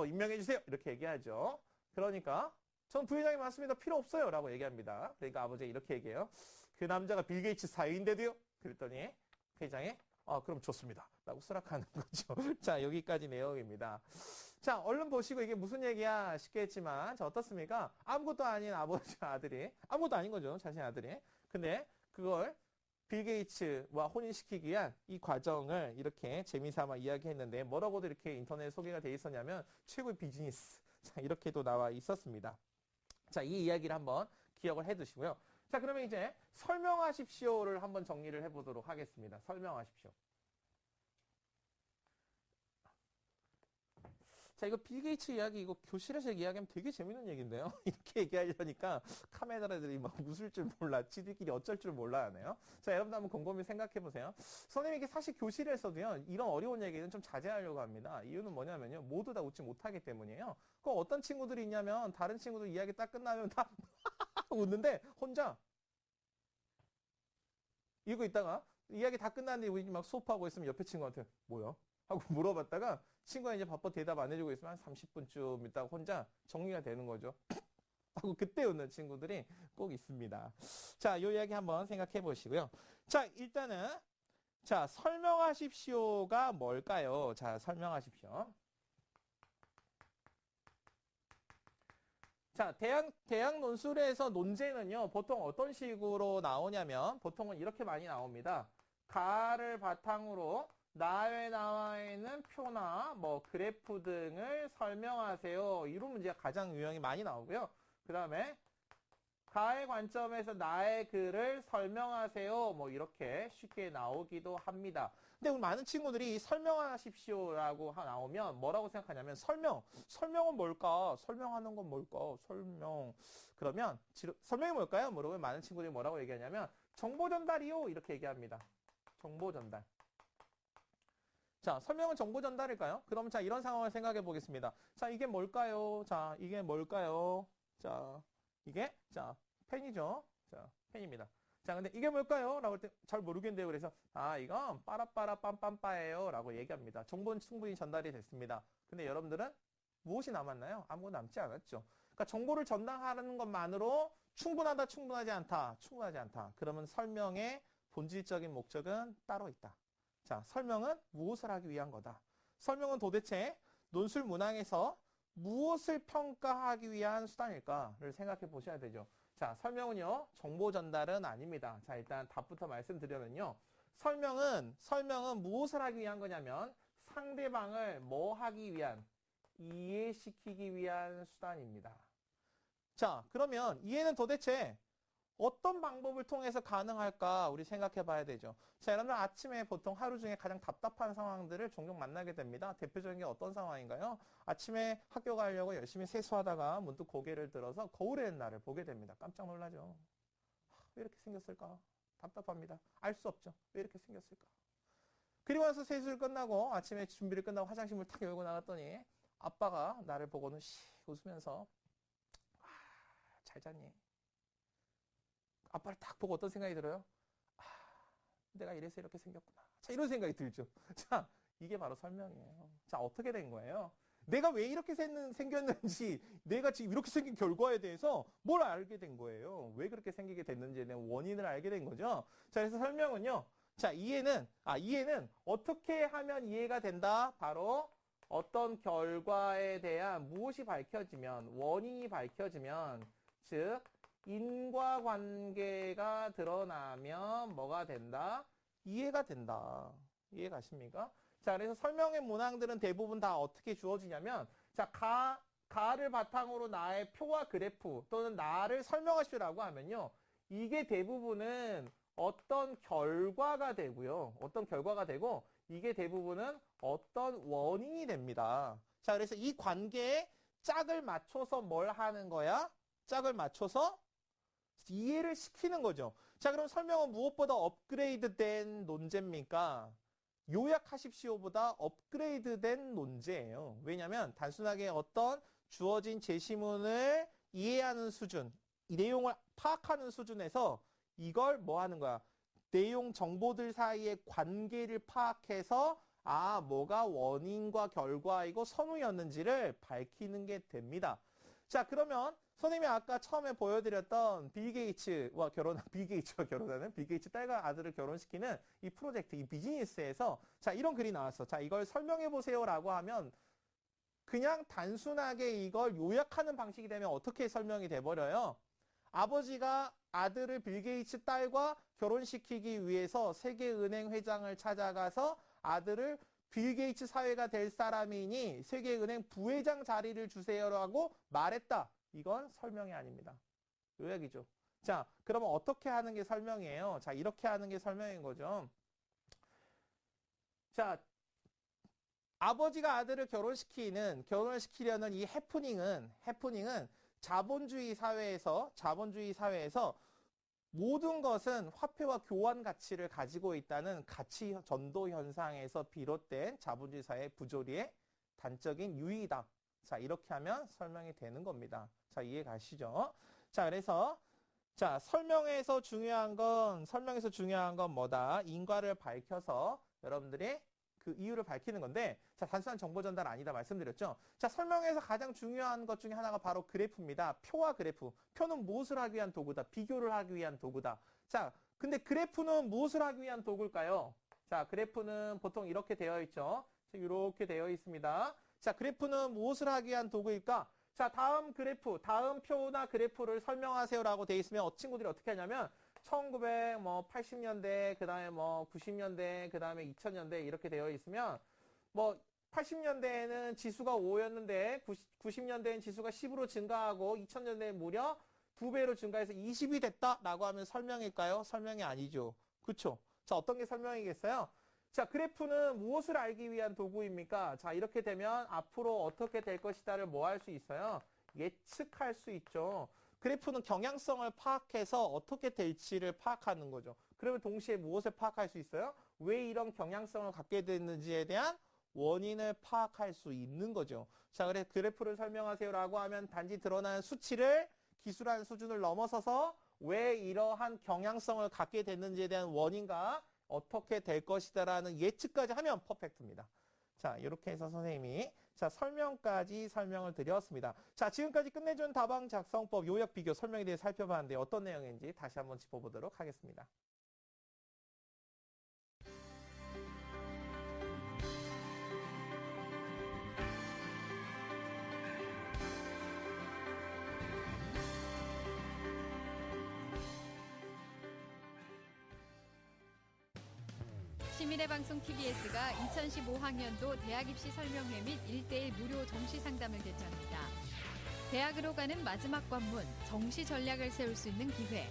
임명해주세요. 이렇게 얘기하죠. 그러니까 전 부회장이 많습니다. 필요 없어요. 라고 얘기합니다. 그러니까 아버지가 이렇게 얘기해요. 그 남자가 빌 게이츠 사이인데도요? 그랬더니 회장이 그럼 좋습니다. 라고 수락하는 거죠. 자, 여기까지 내용입니다. 자, 얼른 보시고 이게 무슨 얘기야 싶겠지만, 자, 어떻습니까? 아무것도 아닌 아버지와 아들이, 아무것도 아닌 거죠. 자신의 아들이. 근데 그걸 빌 게이츠와 혼인시키기 위한 이 과정을 이렇게 재미삼아 이야기했는데, 뭐라고도 이렇게 인터넷에 소개가 돼 있었냐면, 최고의 비즈니스. 자, 이렇게도 나와 있었습니다. 자, 이 이야기를 한번 기억을 해 두시고요. 자, 그러면 이제 설명하십시오를 한번 정리를 해보도록 하겠습니다. 설명하십시오. 자, 이거 빌 게이츠 이야기, 이거 교실에서 이야기하면 되게 재밌는 얘기인데요. 이렇게 얘기하려니까 카메라들이 막 웃을 줄 몰라, 지들끼리 어쩔 줄 몰라 하네요. 자, 여러분들 한번 곰곰이 생각해 보세요. 선생님이 이게 사실 교실에서도요, 이런 어려운 얘기는 좀 자제하려고 합니다. 이유는 뭐냐면요, 모두 다 웃지 못하기 때문이에요. 그 어떤 친구들이 있냐면, 다른 친구들 이야기 딱 끝나면 다 웃는데, 혼자 이러고 있다가, 이야기 다 끝났는데 우리 막 수업하고 있으면 옆에 친구한테, 뭐야? 하고 물어봤다가 친구가 이제 바빠 대답 안 해주고 있으면 한 30분쯤 있다가 혼자 정리가 되는 거죠. 하고 그때 웃는 친구들이 꼭 있습니다. 자, 요 이야기 한번 생각해 보시고요. 자, 일단은 자, 설명하십시오가 뭘까요? 자, 설명하십시오. 자, 대학 논술에서 논제는요, 보통 어떤 식으로 나오냐면, 보통은 이렇게 많이 나옵니다. 가를 바탕으로 나에 나와 있는 표나 뭐 그래프 등을 설명하세요. 이런 문제가 가장 유형이 많이 나오고요. 그 다음에 가의 관점에서 나의 글을 설명하세요. 뭐 이렇게 쉽게 나오기도 합니다. 근데 우리 많은 친구들이 설명하십시오라고 나오면 뭐라고 생각하냐면 설명은 뭘까? 설명하는 건 뭘까? 그러면 설명이 뭘까요? 물어보면 많은 친구들이 뭐라고 얘기하냐면 정보 전달이요. 이렇게 얘기합니다. 정보 전달. 자, 설명은 정보 전달일까요? 그럼 자, 이런 상황을 생각해 보겠습니다. 자, 이게 뭘까요? 자, 이게 뭘까요? 자, 이게 자, 펜이죠. 자, 펜입니다. 자, 근데 이게 뭘까요? 라고 할 때 잘 모르겠는데요. 그래서 이건 빠라빠라 빰빰빠예요. 라고 얘기합니다. 정보는 충분히 전달이 됐습니다. 근데 여러분들은 무엇이 남았나요? 아무것도 남지 않았죠. 그러니까 정보를 전달하는 것만으로 충분하다, 충분하지 않다, 충분하지 않다. 그러면 설명의 본질적인 목적은 따로 있다. 자, 설명은 무엇을 하기 위한 거다. 설명은 도대체 논술 문항에서 무엇을 평가하기 위한 수단일까를 생각해 보셔야 되죠. 자, 설명은요, 정보 전달은 아닙니다. 자, 일단 답부터 말씀드리면요. 설명은 무엇을 하기 위한 거냐면 상대방을 뭐 하기 위한, 이해시키기 위한 수단입니다. 자, 그러면 이해는 도대체 어떤 방법을 통해서 가능할까 우리 생각해 봐야 되죠. 자, 여러분들 아침에 보통 하루 중에 가장 답답한 상황들을 종종 만나게 됩니다. 대표적인 게 어떤 상황인가요? 아침에 학교 가려고 열심히 세수하다가 문득 고개를 들어서 거울에 있는 나를 보게 됩니다. 깜짝 놀라죠. 왜 이렇게 생겼을까? 답답합니다. 알 수 없죠. 왜 이렇게 생겼을까? 그리고 나서 세수를 끝나고 아침에 준비를 끝나고 화장실 문을 탁 열고 나갔더니 아빠가 나를 보고는 씩 웃으면서 잘 잤니? 아빠를 딱 보고 어떤 생각이 들어요? 내가 이래서 이렇게 생겼구나. 자, 이런 생각이 들죠. 자, 이게 바로 설명이에요. 자, 어떻게 된 거예요? 내가 왜 이렇게 생겼는지, 내가 지금 이렇게 생긴 결과에 대해서 뭘 알게 된 거예요. 왜 그렇게 생기게 됐는지에 대한 원인을 알게 된 거죠. 자, 그래서 설명은요. 자, 이해는 어떻게 하면 이해가 된다? 바로 어떤 결과에 대한 무엇이 밝혀지면, 원인이 밝혀지면, 즉, 인과관계가 드러나면 뭐가 된다? 이해가 된다. 이해가십니까? 자, 그래서 설명의 문항들은 대부분 다 어떻게 주어지냐면, 자, 가를 바탕으로 나의 표와 그래프 또는 나를 설명하시라고 하면요. 이게 대부분은 어떤 결과가 되고요. 어떤 결과가 되고, 이게 대부분은 어떤 원인이 됩니다. 자, 그래서 이 관계에 짝을 맞춰서 뭘 하는 거야? 짝을 맞춰서 이해를 시키는 거죠. 자, 그럼 설명은 무엇보다 업그레이드된 논제입니까? 요약하십시오보다 업그레이드된 논제예요. 왜냐하면 단순하게 어떤 주어진 제시문을 이해하는 수준, 이 내용을 파악하는 수준에서 이걸 뭐 하는 거야? 내용 정보들 사이의 관계를 파악해서 뭐가 원인과 결과이고 선우였는지를 밝히는 게 됩니다. 자, 그러면 선생님이 아까 처음에 보여드렸던 빌 게이츠와 결혼하는 빌 게이츠 딸과 아들을 결혼시키는 이 프로젝트, 이 비즈니스에서 자, 이런 글이 나왔어. 자, 이걸 설명해 보세요라고 하면 그냥 단순하게 이걸 요약하는 방식이 되면 어떻게 설명이 돼 버려요? 아버지가 아들을 빌 게이츠 딸과 결혼시키기 위해서 세계은행 회장을 찾아가서 아들을 빌 게이츠 사회가 될 사람이니 세계은행 부회장 자리를 주세요라고 말했다. 이건 설명이 아닙니다. 요약이죠. 자, 그러면 어떻게 하는 게 설명이에요? 자, 이렇게 하는 게 설명인 거죠. 자, 아버지가 아들을 결혼을 시키려는 이 해프닝은 자본주의 사회에서 모든 것은 화폐와 교환 가치를 가지고 있다는 가치 전도 현상에서 비롯된 자본주의 사회의 부조리의 단적인 유의다. 자, 이렇게 하면 설명이 되는 겁니다. 자, 이해 가시죠? 자, 그래서 자, 설명에서 중요한 건 뭐다? 인과를 밝혀서 여러분들이 그 이유를 밝히는 건데, 자, 단순한 정보 전달 아니다 말씀드렸죠. 자, 설명에서 가장 중요한 것 중에 하나가 바로 그래프입니다. 표와 그래프. 표는 무엇을 하기 위한 도구다? 비교를 하기 위한 도구다. 자, 근데 그래프는 무엇을 하기 위한 도구일까요? 자, 그래프는 보통 이렇게 되어 있죠. 이렇게 되어 있습니다. 자, 그래프는 무엇을 하기 위한 도구일까? 자, 다음 표나 그래프를 설명하세요라고 되어 있으면 친구들이 어떻게 하냐면 1980년대, 그 다음에 90년대, 그 다음에 2000년대 이렇게 되어 있으면 80년대에는 지수가 5였는데 90년대엔 지수가 10으로 증가하고 2000년대에 무려 2배로 증가해서 20이 됐다라고 하면 설명일까요? 설명이 아니죠. 그쵸? 자, 어떤 게 설명이겠어요? 자, 그래프는 무엇을 알기 위한 도구입니까? 자, 이렇게 되면 앞으로 어떻게 될 것이다를 뭐 할 수 있어요? 예측할 수 있죠. 그래프는 경향성을 파악해서 어떻게 될지를 파악하는 거죠. 그러면 동시에 무엇을 파악할 수 있어요? 왜 이런 경향성을 갖게 됐는지에 대한 원인을 파악할 수 있는 거죠. 자, 그래서 그래프를 설명하세요라고 하면 단지 드러나는 수치를 기술한 수준을 넘어서서 왜 이러한 경향성을 갖게 됐는지에 대한 원인과 어떻게 될 것이다라는 예측까지 하면 퍼펙트입니다. 자, 이렇게 해서 선생님이 설명까지 설명을 드렸습니다. 자, 지금까지 끝내준 답안 작성법 요약 비교 설명에 대해 살펴봤는데 어떤 내용인지 다시 한번 짚어보도록 하겠습니다. 시민의 방송 TBS가 2015학년도 대학 입시 설명회 및 1:1 무료 정시 상담을 개최합니다. 대학으로 가는 마지막 관문, 정시 전략을 세울 수 있는 기회.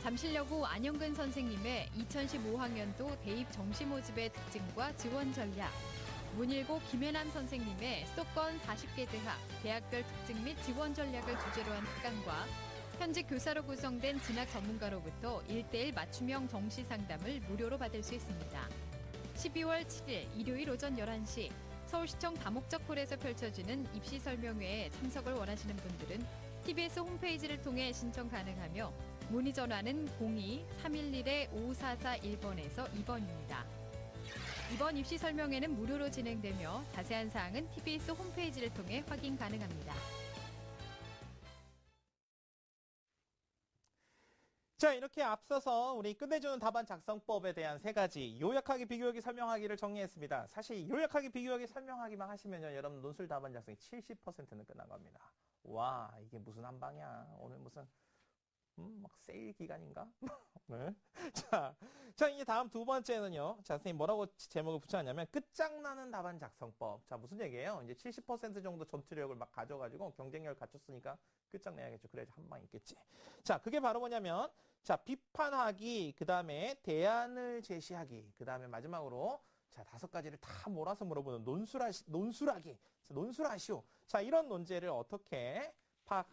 잠실여고 안영근 선생님의 2015학년도 대입 정시 모집의 특징과 지원 전략. 문일고 김혜남 선생님의 수도권 40개 대학별 특징 및 지원 전략을 주제로 한 특강과 현직 교사로 구성된 진학 전문가로부터 1:1 맞춤형 정시 상담을 무료로 받을 수 있습니다. 12월 7일 일요일 오전 11시 서울시청 다목적홀에서 펼쳐지는 입시 설명회에 참석을 원하시는 분들은 TBS 홈페이지를 통해 신청 가능하며 문의 전화는 02-311-5441번에서 2번입니다. 이번 입시 설명회는 무료로 진행되며 자세한 사항은 TBS 홈페이지를 통해 확인 가능합니다. 자, 이렇게 앞서서 우리 끝내주는 답안 작성법에 대한 3가지 요약하기, 비교하기, 설명하기를 정리했습니다. 사실 요약하기, 비교하기, 설명하기만 하시면요, 여러분 논술 답안 작성이 70%는 끝난 겁니다. 와, 이게 무슨 한방이야. 오늘 무슨 막 세일 기간인가? 네. 자, 이제 다음 두 번째는요. 자, 선생님 뭐라고 제목을 붙여놨냐면 끝장나는 답안 작성법. 자, 무슨 얘기예요? 이제 70% 정도 전투력을 막 가져가지고 경쟁력을 갖췄으니까 끝장내야겠죠. 그래야지 한 방 있겠지. 자, 그게 바로 뭐냐면 자, 비판하기, 그 다음에 대안을 제시하기, 그 다음에 마지막으로 자, 5가지를 다 몰아서 물어보는 논술하기. 자, 논술하시오. 자, 이런 논제를 어떻게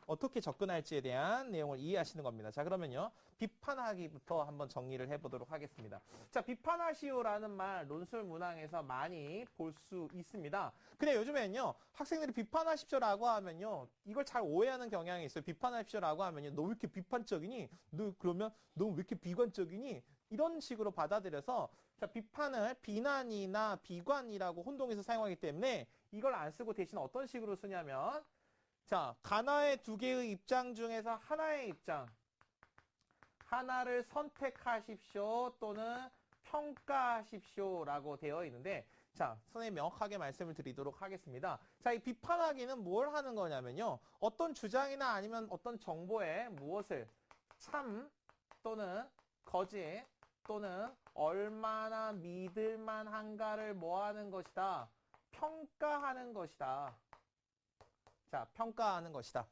어떻게 접근할지에 대한 내용을 이해하시는 겁니다. 자, 그러면요. 비판하기부터 한번 정리를 해보도록 하겠습니다. 자, 비판하시오라는 말 논술 문항에서 많이 볼 수 있습니다. 근데 요즘에는요. 학생들이 비판하십시오라고 하면요. 이걸 잘 오해하는 경향이 있어요. 비판하십시오라고 하면요. 너 왜 이렇게 비판적이니? 너 그러면 너 왜 이렇게 비관적이니? 이런 식으로 받아들여서 자, 비판을 비난이나 비관이라고 혼동해서 사용하기 때문에 이걸 안 쓰고 대신 어떤 식으로 쓰냐면 자, 가나의 두 개의 입장 중에서 하나의 입장, 하나를 선택하십시오 또는 평가하십시오라고 되어 있는데 자, 선생님이 명확하게 말씀을 드리도록 하겠습니다. 자, 이 비판하기는 뭘 하는 거냐면요. 어떤 주장이나 아니면 어떤 정보에 무엇을 참 또는 거짓 또는 얼마나 믿을만한가를 뭐 하는 것이다? 평가하는 것이다. 자, 평가하는 것이다.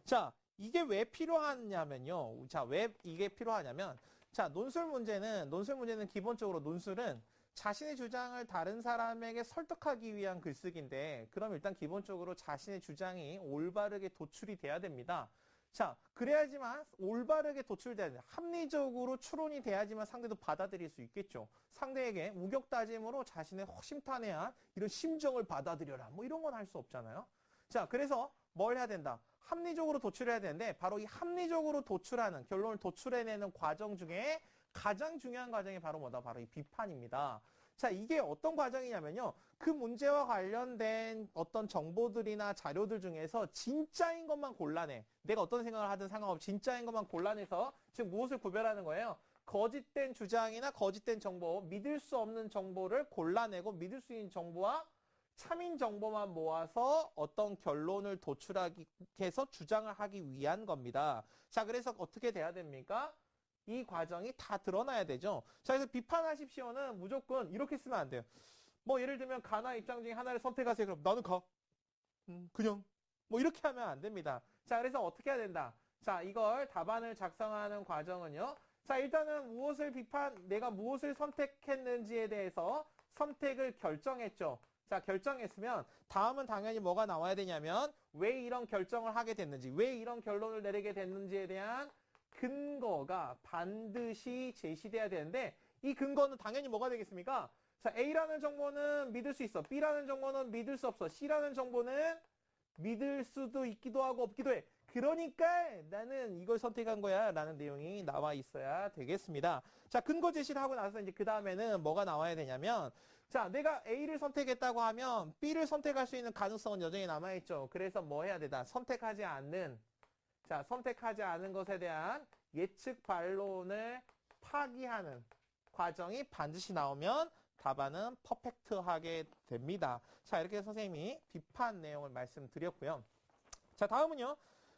자, 이게 왜 필요하냐면요. 자, 왜 이게 필요하냐면 자, 논술 문제는 기본적으로 논술은 자신의 주장을 다른 사람에게 설득하기 위한 글쓰기인데 그럼 일단 기본적으로 자신의 주장이 올바르게 도출이 돼야 됩니다. 자, 그래야지만 올바르게 도출돼야 돼요. 합리적으로 추론이 돼야지만 상대도 받아들일 수 있겠죠. 상대에게 우격다짐으로 자신의 허심탄회한 이런 심정을 받아들여라. 뭐 이런 건 할 수 없잖아요. 자, 그래서 뭘 해야 된다? 합리적으로 도출해야 되는데 바로 이 합리적으로 도출하는 결론을 도출해내는 과정 중에 가장 중요한 과정이 바로 뭐다? 바로 이 비판입니다. 자, 이게 어떤 과정이냐면요. 그 문제와 관련된 어떤 정보들이나 자료들 중에서 진짜인 것만 골라내. 내가 어떤 생각을 하든 상관없이 진짜인 것만 골라내서 지금 무엇을 구별하는 거예요? 거짓된 주장이나 거짓된 정보, 믿을 수 없는 정보를 골라내고 믿을 수 있는 정보와 참인 정보만 모아서 어떤 결론을 도출하기 해서 주장을 하기 위한 겁니다. 자, 그래서 어떻게 돼야 됩니까? 이 과정이 다 드러나야 되죠. 자, 그래서 비판하십시오는 무조건 이렇게 쓰면 안 돼요. 뭐 예를 들면 가나 입장 중에 하나를 선택하세요. 그럼 나는 가. 그냥. 뭐 이렇게 하면 안 됩니다. 자, 그래서 어떻게 해야 된다? 자, 이걸 답안을 작성하는 과정은요. 자, 일단은 내가 무엇을 선택했는지에 대해서 선택을 결정했죠. 자, 결정했으면 다음은 당연히 뭐가 나와야 되냐면 왜 이런 결정을 하게 됐는지, 왜 이런 결론을 내리게 됐는지에 대한 근거가 반드시 제시돼야 되는데 이 근거는 당연히 뭐가 되겠습니까? 자, A라는 정보는 믿을 수 있어. B라는 정보는 믿을 수 없어. C라는 정보는 믿을 수도 있기도 하고 없기도 해. 그러니까 나는 이걸 선택한 거야 라는 내용이 나와 있어야 되겠습니다. 자, 근거 제시를 하고 나서 이제 그 다음에는 뭐가 나와야 되냐면 자, 내가 A를 선택했다고 하면 B를 선택할 수 있는 가능성은 여전히 남아있죠. 그래서 뭐 해야 되다? 선택하지 않는 것에 대한 예측 반론을 파기하는 과정이 반드시 나오면 답안은 퍼펙트하게 됩니다. 자, 이렇게 선생님이 비판 내용을 말씀드렸고요. 자, 다음은요.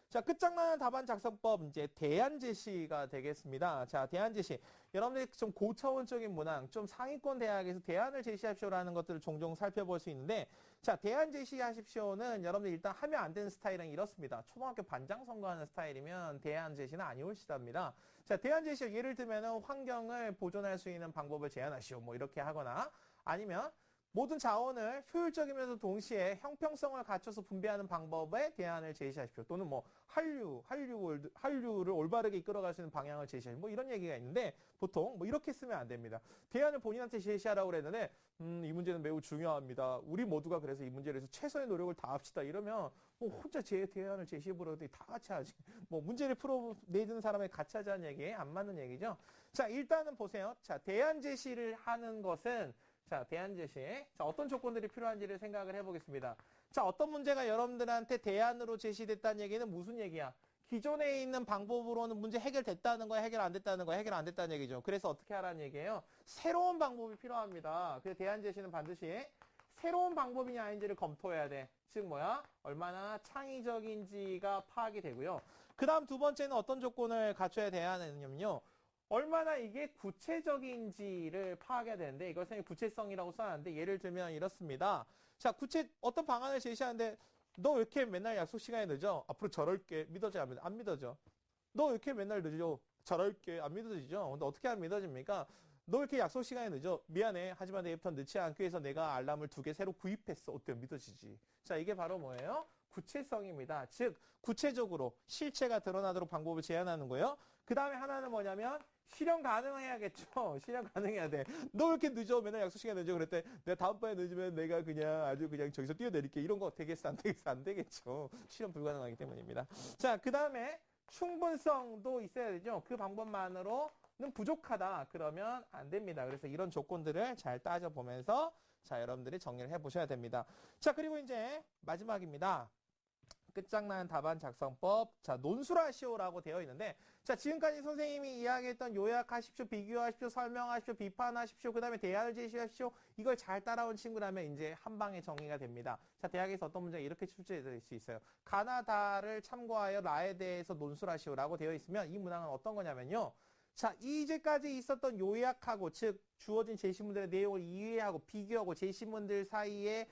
자, 끝장나는 답안 작성법 이제 대안 제시가 되겠습니다. 자, 대안 제시. 여러분들이 좀 고차원적인 문항, 좀 상위권 대학에서 대안을 제시하십시오라는 것들을 종종 살펴볼 수 있는데 자, 대안 제시하십시오는 여러분들 일단 하면 안 되는 스타일은 이렇습니다. 초등학교 반장 선거하는 스타일이면 대안 제시는 아니올시답니다. 자, 대안 제시 예를 들면 환경을 보존할 수 있는 방법을 제안하시오. 뭐 이렇게 하거나 아니면 모든 자원을 효율적이면서 동시에 형평성을 갖춰서 분배하는 방법에 대안을 제시하십시오. 또는 뭐 한류를 올바르게 이끌어갈 수 있는 방향을 제시하십시오. 뭐 이런 얘기가 있는데 보통 뭐 이렇게 쓰면 안 됩니다. 대안을 본인한테 제시하라고 그랬는데 이 문제는 매우 중요합니다. 우리 모두가 그래서 이 문제를 해서 최선의 노력을 다합시다. 이러면 뭐 혼자 제 대안을 제시해보려도 다 같이 하지. 뭐 문제를 풀어내주는 사람이 같이 하자는 얘기에 안 맞는 얘기죠. 자, 일단은 보세요. 자, 대안 제시를 하는 것은 자, 대안 제시. 자, 어떤 조건들이 필요한지를 생각을 해보겠습니다. 자, 어떤 문제가 여러분들한테 대안으로 제시됐다는 얘기는 무슨 얘기야? 기존에 있는 방법으로는 문제 해결됐다는 거야, 해결 안 됐다는 거야, 해결 안 됐다는 얘기죠. 그래서 어떻게 하라는 얘기예요? 새로운 방법이 필요합니다. 그래서 대안 제시는 반드시 새로운 방법이냐 아닌지를 검토해야 돼. 즉 뭐야? 얼마나 창의적인지가 파악이 되고요. 그 다음 두 번째는 어떤 조건을 갖춰야 되냐면요. 얼마나 이게 구체적인지를 파악해야 되는데 이걸 선생님이 구체성이라고 써놨는데 예를 들면 이렇습니다. 자, 어떤 방안을 제시하는데 너 왜 이렇게 맨날 약속 시간에 늦어? 앞으로 저럴게. 믿어져? 안 믿어져? 너 왜 이렇게 맨날 늦어? 저럴게. 안 믿어지죠? 근데 어떻게 하면 믿어집니까? 너 왜 이렇게 약속 시간에 늦어? 미안해. 하지만 내일부터 늦지 않기 위해서 내가 알람을 2개 새로 구입했어. 어때요? 믿어지지? 자, 이게 바로 뭐예요? 구체성입니다. 즉, 구체적으로 실체가 드러나도록 방법을 제안하는 거예요. 그 다음에 하나는 뭐냐면 실현 가능해야겠죠. 실현 가능해야 돼. 너 왜 이렇게 늦어? 맨날 약속 시간 늦어. 그랬더니 내가 다음번에 늦으면 내가 그냥 아주 그냥 저기서 뛰어내릴게. 이런 거 되겠어? 안 되겠어? 안 되겠죠. 실현 불가능하기 때문입니다. 자, 그 다음에 충분성도 있어야 되죠. 그 방법만으로는 부족하다. 그러면 안 됩니다. 그래서 이런 조건들을 잘 따져보면서 자, 여러분들이 정리를 해보셔야 됩니다. 자, 그리고 이제 마지막입니다. 끝장난 답안 작성법. 자, 논술하시오라고 되어 있는데, 자, 지금까지 선생님이 이야기했던 요약하십시오, 비교하십시오, 설명하십시오, 비판하십시오, 그 다음에 대안을 제시하십시오. 이걸 잘 따라온 친구라면 이제 한 방에 정리가 됩니다. 자, 대학에서 어떤 문제가 이렇게 출제될 수 있어요. 가나다를 참고하여 라에 대해서 논술하시오라고 되어 있으면 이 문항은 어떤 거냐면요. 자, 이제까지 있었던 요약하고, 즉, 주어진 제시문들의 내용을 이해하고, 비교하고, 제시문들 사이에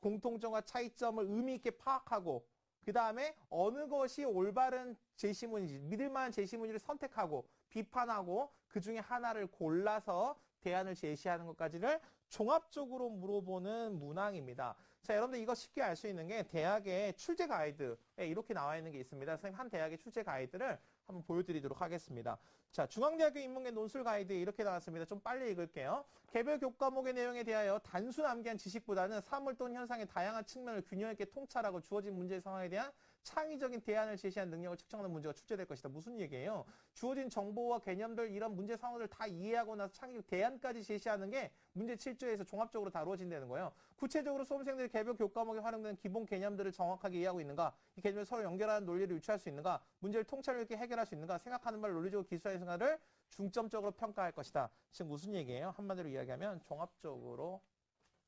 공통점과 차이점을 의미 있게 파악하고, 그 다음에 어느 것이 올바른 제시문인지, 믿을만한 제시문인지를 선택하고, 비판하고, 그 중에 하나를 골라서 대안을 제시하는 것까지를 종합적으로 물어보는 문항입니다. 자, 여러분들 이거 쉽게 알 수 있는 게 대학의 출제 가이드에 이렇게 나와 있는 게 있습니다. 선생님 한 대학의 출제 가이드를 한번 보여드리도록 하겠습니다. 자, 중앙대학교 인문계 논술 가이드에 이렇게 나왔습니다. 좀 빨리 읽을게요. 개별 교과목의 내용에 대하여 단순 암기한 지식보다는 사물 또는 현상의 다양한 측면을 균형 있게 통찰하고 주어진 문제의 상황에 대한 창의적인 대안을 제시한 능력을 측정하는 문제가 출제될 것이다. 무슨 얘기예요? 주어진 정보와 개념들, 이런 문제 상황을 다 이해하고 나서 창의적 대안까지 제시하는 게 문제 7조에서 종합적으로 다루어진다는 거예요. 구체적으로 수험생들이 개별 교과목에 활용되는 기본 개념들을 정확하게 이해하고 있는가? 이 개념을 서로 연결하는 논리를 유추할 수 있는가? 문제를 통찰력 있게 해결할 수 있는가? 생각하는 말 논리적으로 기술하는 생각을 중점적으로 평가할 것이다. 지금 무슨 얘기예요? 한마디로 이야기하면 종합적으로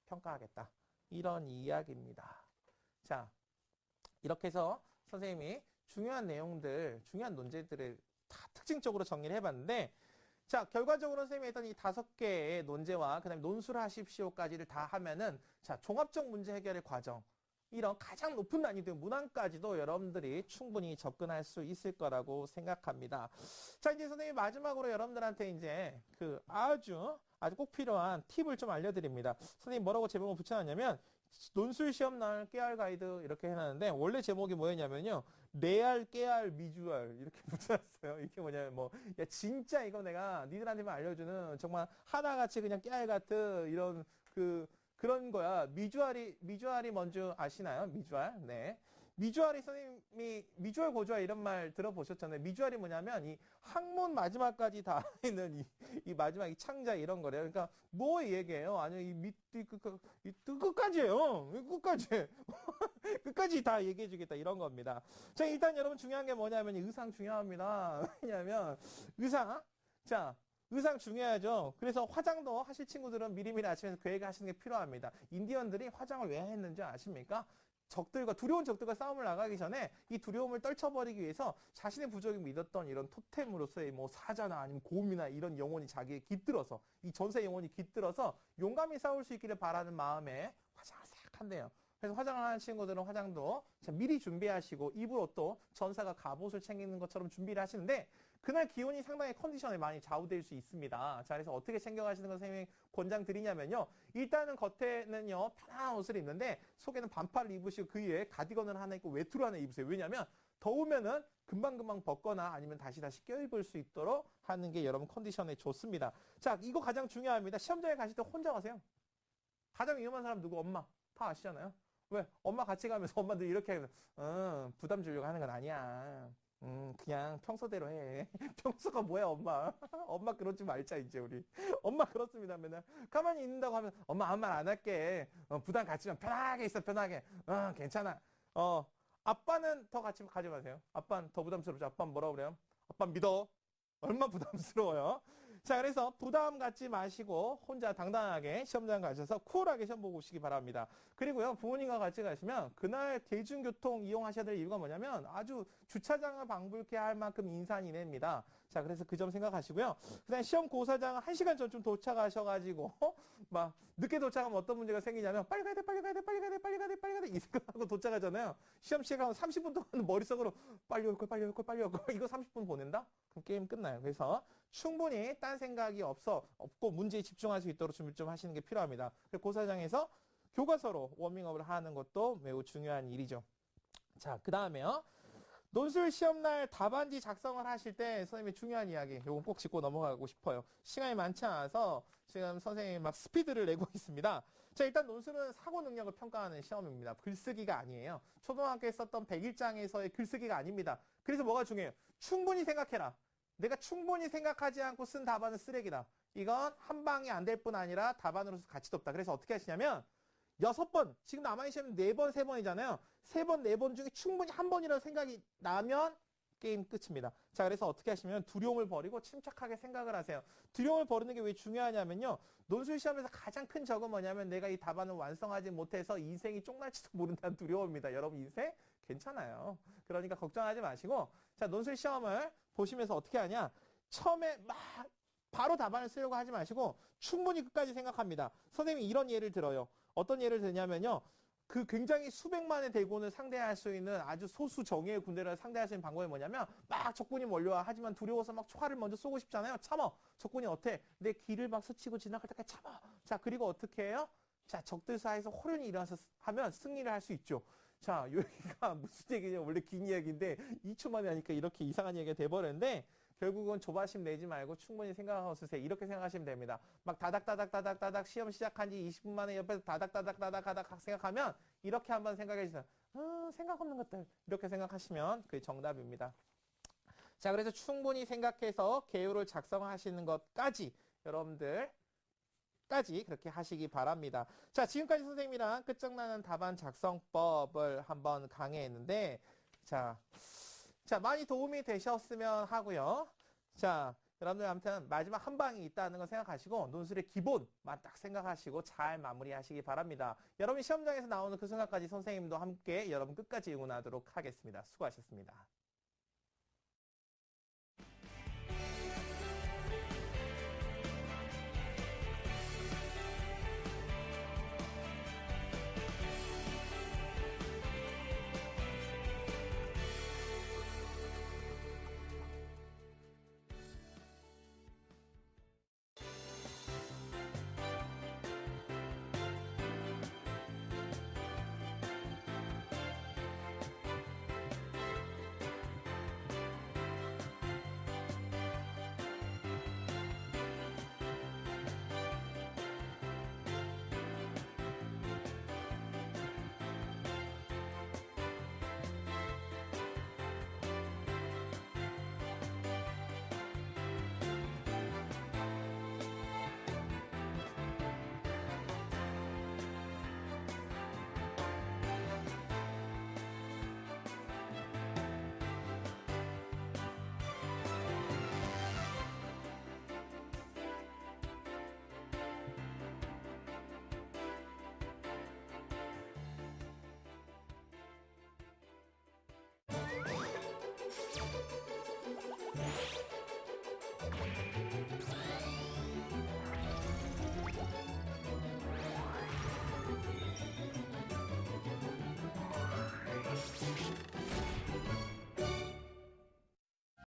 평가하겠다. 이런 이야기입니다. 자, 이렇게 해서 선생님이 중요한 내용들, 중요한 논제들을 다 특징적으로 정리를 해봤는데, 자, 결과적으로 선생님이 했던 이 5개의 논제와 그 다음에 논술하십시오까지를 다 하면은, 자, 종합적 문제 해결의 과정, 이런 가장 높은 난이도의 문항까지도 여러분들이 충분히 접근할 수 있을 거라고 생각합니다. 자, 이제 선생님이 마지막으로 여러분들한테 이제 아주 꼭 필요한 팁을 좀 알려드립니다. 선생님 뭐라고 제목을 붙여놨냐면, 논술 시험 날 깨알 가이드 이렇게 해놨는데, 원래 제목이 뭐였냐면요, 레알, 깨알, 미주알 이렇게 붙여놨어요. 이게 뭐냐면 야, 진짜 이거 내가 니들한테만 알려주는 정말 하나같이 그냥 깨알 같은 이런 그런 거야. 미주알이 뭔지 아시나요? 미주알. 네. 미주알이 선생님이 미주알 고주알 이런 말 들어보셨잖아요. 미주알이 뭐냐면 이 학문 마지막까지 다 있는 이 마지막 이 창자 이런 거래요. 그러니까 뭐 얘기해요? 아니 끝까지예요. 끝까지 끝까지 다 얘기해 주겠다 이런 겁니다. 자, 일단 여러분 중요한 게 뭐냐면 의상 중요합니다. 왜냐하면 의상 중요하죠. 그래서 화장도 하실 친구들은 미리미리 아침에 계획을 하시는 게 필요합니다. 인디언들이 화장을 왜 했는지 아십니까? 두려운 적들과 싸움을 나가기 전에 이 두려움을 떨쳐버리기 위해서 자신의 부족을 믿었던 이런 토템으로서의 사자나 아니면 곰이나 이런 영혼이 자기에 깃들어서, 이 전세 영혼이 깃들어서 용감히 싸울 수 있기를 바라는 마음에 화장을 싹 한대요. 그래서 화장을 하는 친구들은 화장도 미리 준비하시고 입을 옷도 전사가 갑옷을 챙기는 것처럼 준비를 하시는데, 그날 기온이 상당히 컨디션에 많이 좌우될 수 있습니다. 자, 그래서 어떻게 챙겨가시는 걸 선생님이 권장드리냐면요. 일단은 겉에는요, 편안한 옷을 입는데 속에는 반팔을 입으시고 그 위에 가디건을 하나 입고 외투를 하나 입으세요. 왜냐면 더우면은 금방금방 벗거나 아니면 다시 껴입을 수 있도록 하는 게 여러분 컨디션에 좋습니다. 자, 이거 가장 중요합니다. 시험장에 가실 때 혼자 가세요. 가장 위험한 사람 누구? 엄마. 다 아시잖아요. 왜? 엄마 같이 가면서 엄마들 이렇게 하면 부담 주려고 하는 건 아니야. 그냥 평소대로 해. 평소가 뭐야, 엄마. 엄마 그러지 말자, 이제 우리. 엄마 그렇습니다, 맨날. 가만히 있는다고 하면, 엄마 아무 말 안 할게. 부담 갖지만 편하게 있어, 편하게. 괜찮아. 아빠는 더 같이 가지 마세요. 아빠는 더 부담스럽죠. 아빠는 뭐라고 그래요? 아빠 믿어. 얼마 부담스러워요. 자, 그래서 부담 갖지 마시고 혼자 당당하게 시험장 가셔서 쿨하게 시험 보고 오시기 바랍니다. 그리고요, 부모님과 같이 가시면 그날 대중교통 이용하셔야 될 이유가 뭐냐면 아주 주차장을 방불케 할 만큼 인산이냅니다. 자, 그래서 그 점 생각하시고요. 그다음에 시험 고사장 1시간 전쯤 도착하셔가지고 막 늦게 도착하면 어떤 문제가 생기냐면 빨리 가야 돼, 빨리 가야 돼, 빨리 가야 돼, 빨리 가야 돼, 빨리 가야 돼 이 생각하고 도착하잖아요. 시험 시작하면 30분 동안 머릿속으로 빨리 올 걸, 빨리 올 걸, 빨리 올 걸. 이거 30분 보낸다? 그럼 게임 끝나요. 그래서 충분히 딴 생각이 없고 문제에 집중할 수 있도록 준비 좀 하시는 게 필요합니다. 그 과정에서 교과서로 워밍업을 하는 것도 매우 중요한 일이죠. 자, 그 다음에요. 논술 시험날 답안지 작성을 하실 때 선생님이 중요한 이야기, 요건 꼭 짚고 넘어가고 싶어요. 시간이 많지 않아서 지금 선생님이 막 스피드를 내고 있습니다. 자, 일단 논술은 사고 능력을 평가하는 시험입니다. 글쓰기가 아니에요. 초등학교에 썼던 101장에서의 글쓰기가 아닙니다. 그래서 뭐가 중요해요? 충분히 생각해라. 내가 충분히 생각하지 않고 쓴 답안은 쓰레기다. 이건 한 방이 안 될 뿐 아니라 답안으로서 가치도 없다. 그래서 어떻게 하시냐면 6번, 지금 남아있는 시험은 4번, 3번이잖아요. 3번, 4번 중에 충분히 한 번이라도 생각이 나면 게임 끝입니다. 자, 그래서 어떻게 하시면 두려움을 버리고 침착하게 생각을 하세요. 두려움을 버리는 게 왜 중요하냐면요. 논술 시험에서 가장 큰 적은 뭐냐면 내가 이 답안을 완성하지 못해서 인생이 쪽날지도 모른다는 두려움입니다. 여러분 인생 괜찮아요. 그러니까 걱정하지 마시고, 자, 논술 시험을 보시면서 어떻게 하냐. 처음에 막 바로 답안을 쓰려고 하지 마시고 충분히 끝까지 생각합니다. 선생님이 이런 예를 들어요. 어떤 예를 들냐면요. 그 굉장히 수백만의 대군을 상대할 수 있는 아주 소수 정예의 군대를 상대할 수 있는 방법이 뭐냐면 막 적군이 몰려와. 하지만 두려워서 막 총알을 먼저 쏘고 싶잖아요. 참어. 적군이 어때? 내 길을 막 스치고 지나갈 때까지 참어. 자, 그리고 어떻게 해요? 자, 적들 사이에서 호련이 일어나서 하면 승리를 할 수 있죠. 자, 여기가 무슨 얘기냐. 원래 긴 이야기인데 2초 만에 하니까 이렇게 이상한 얘기가 돼버렸는데 결국은 조바심 내지 말고 충분히 생각하고 쓰세요. 이렇게 생각하시면 됩니다. 막 다닥다닥 시험 시작한 지 20분 만에 옆에서 다닥 생각하면 이렇게 한번 생각해 주세요. 생각 없는 것들. 이렇게 생각하시면 그게 정답입니다. 자, 그래서 충분히 생각해서 개요를 작성하시는 것까지 여러분들 까지 그렇게 하시기 바랍니다. 자, 지금까지 선생님이랑 끝장나는 답안 작성법을 한번 강의했는데 자, 많이 도움이 되셨으면 하고요. 자, 여러분들 아무튼 마지막 한 방이 있다는 걸 생각하시고 논술의 기본만 딱 생각하시고 잘 마무리하시기 바랍니다. 여러분 시험장에서 나오는 그 순간까지 선생님도 함께 여러분 끝까지 응원하도록 하겠습니다. 수고하셨습니다.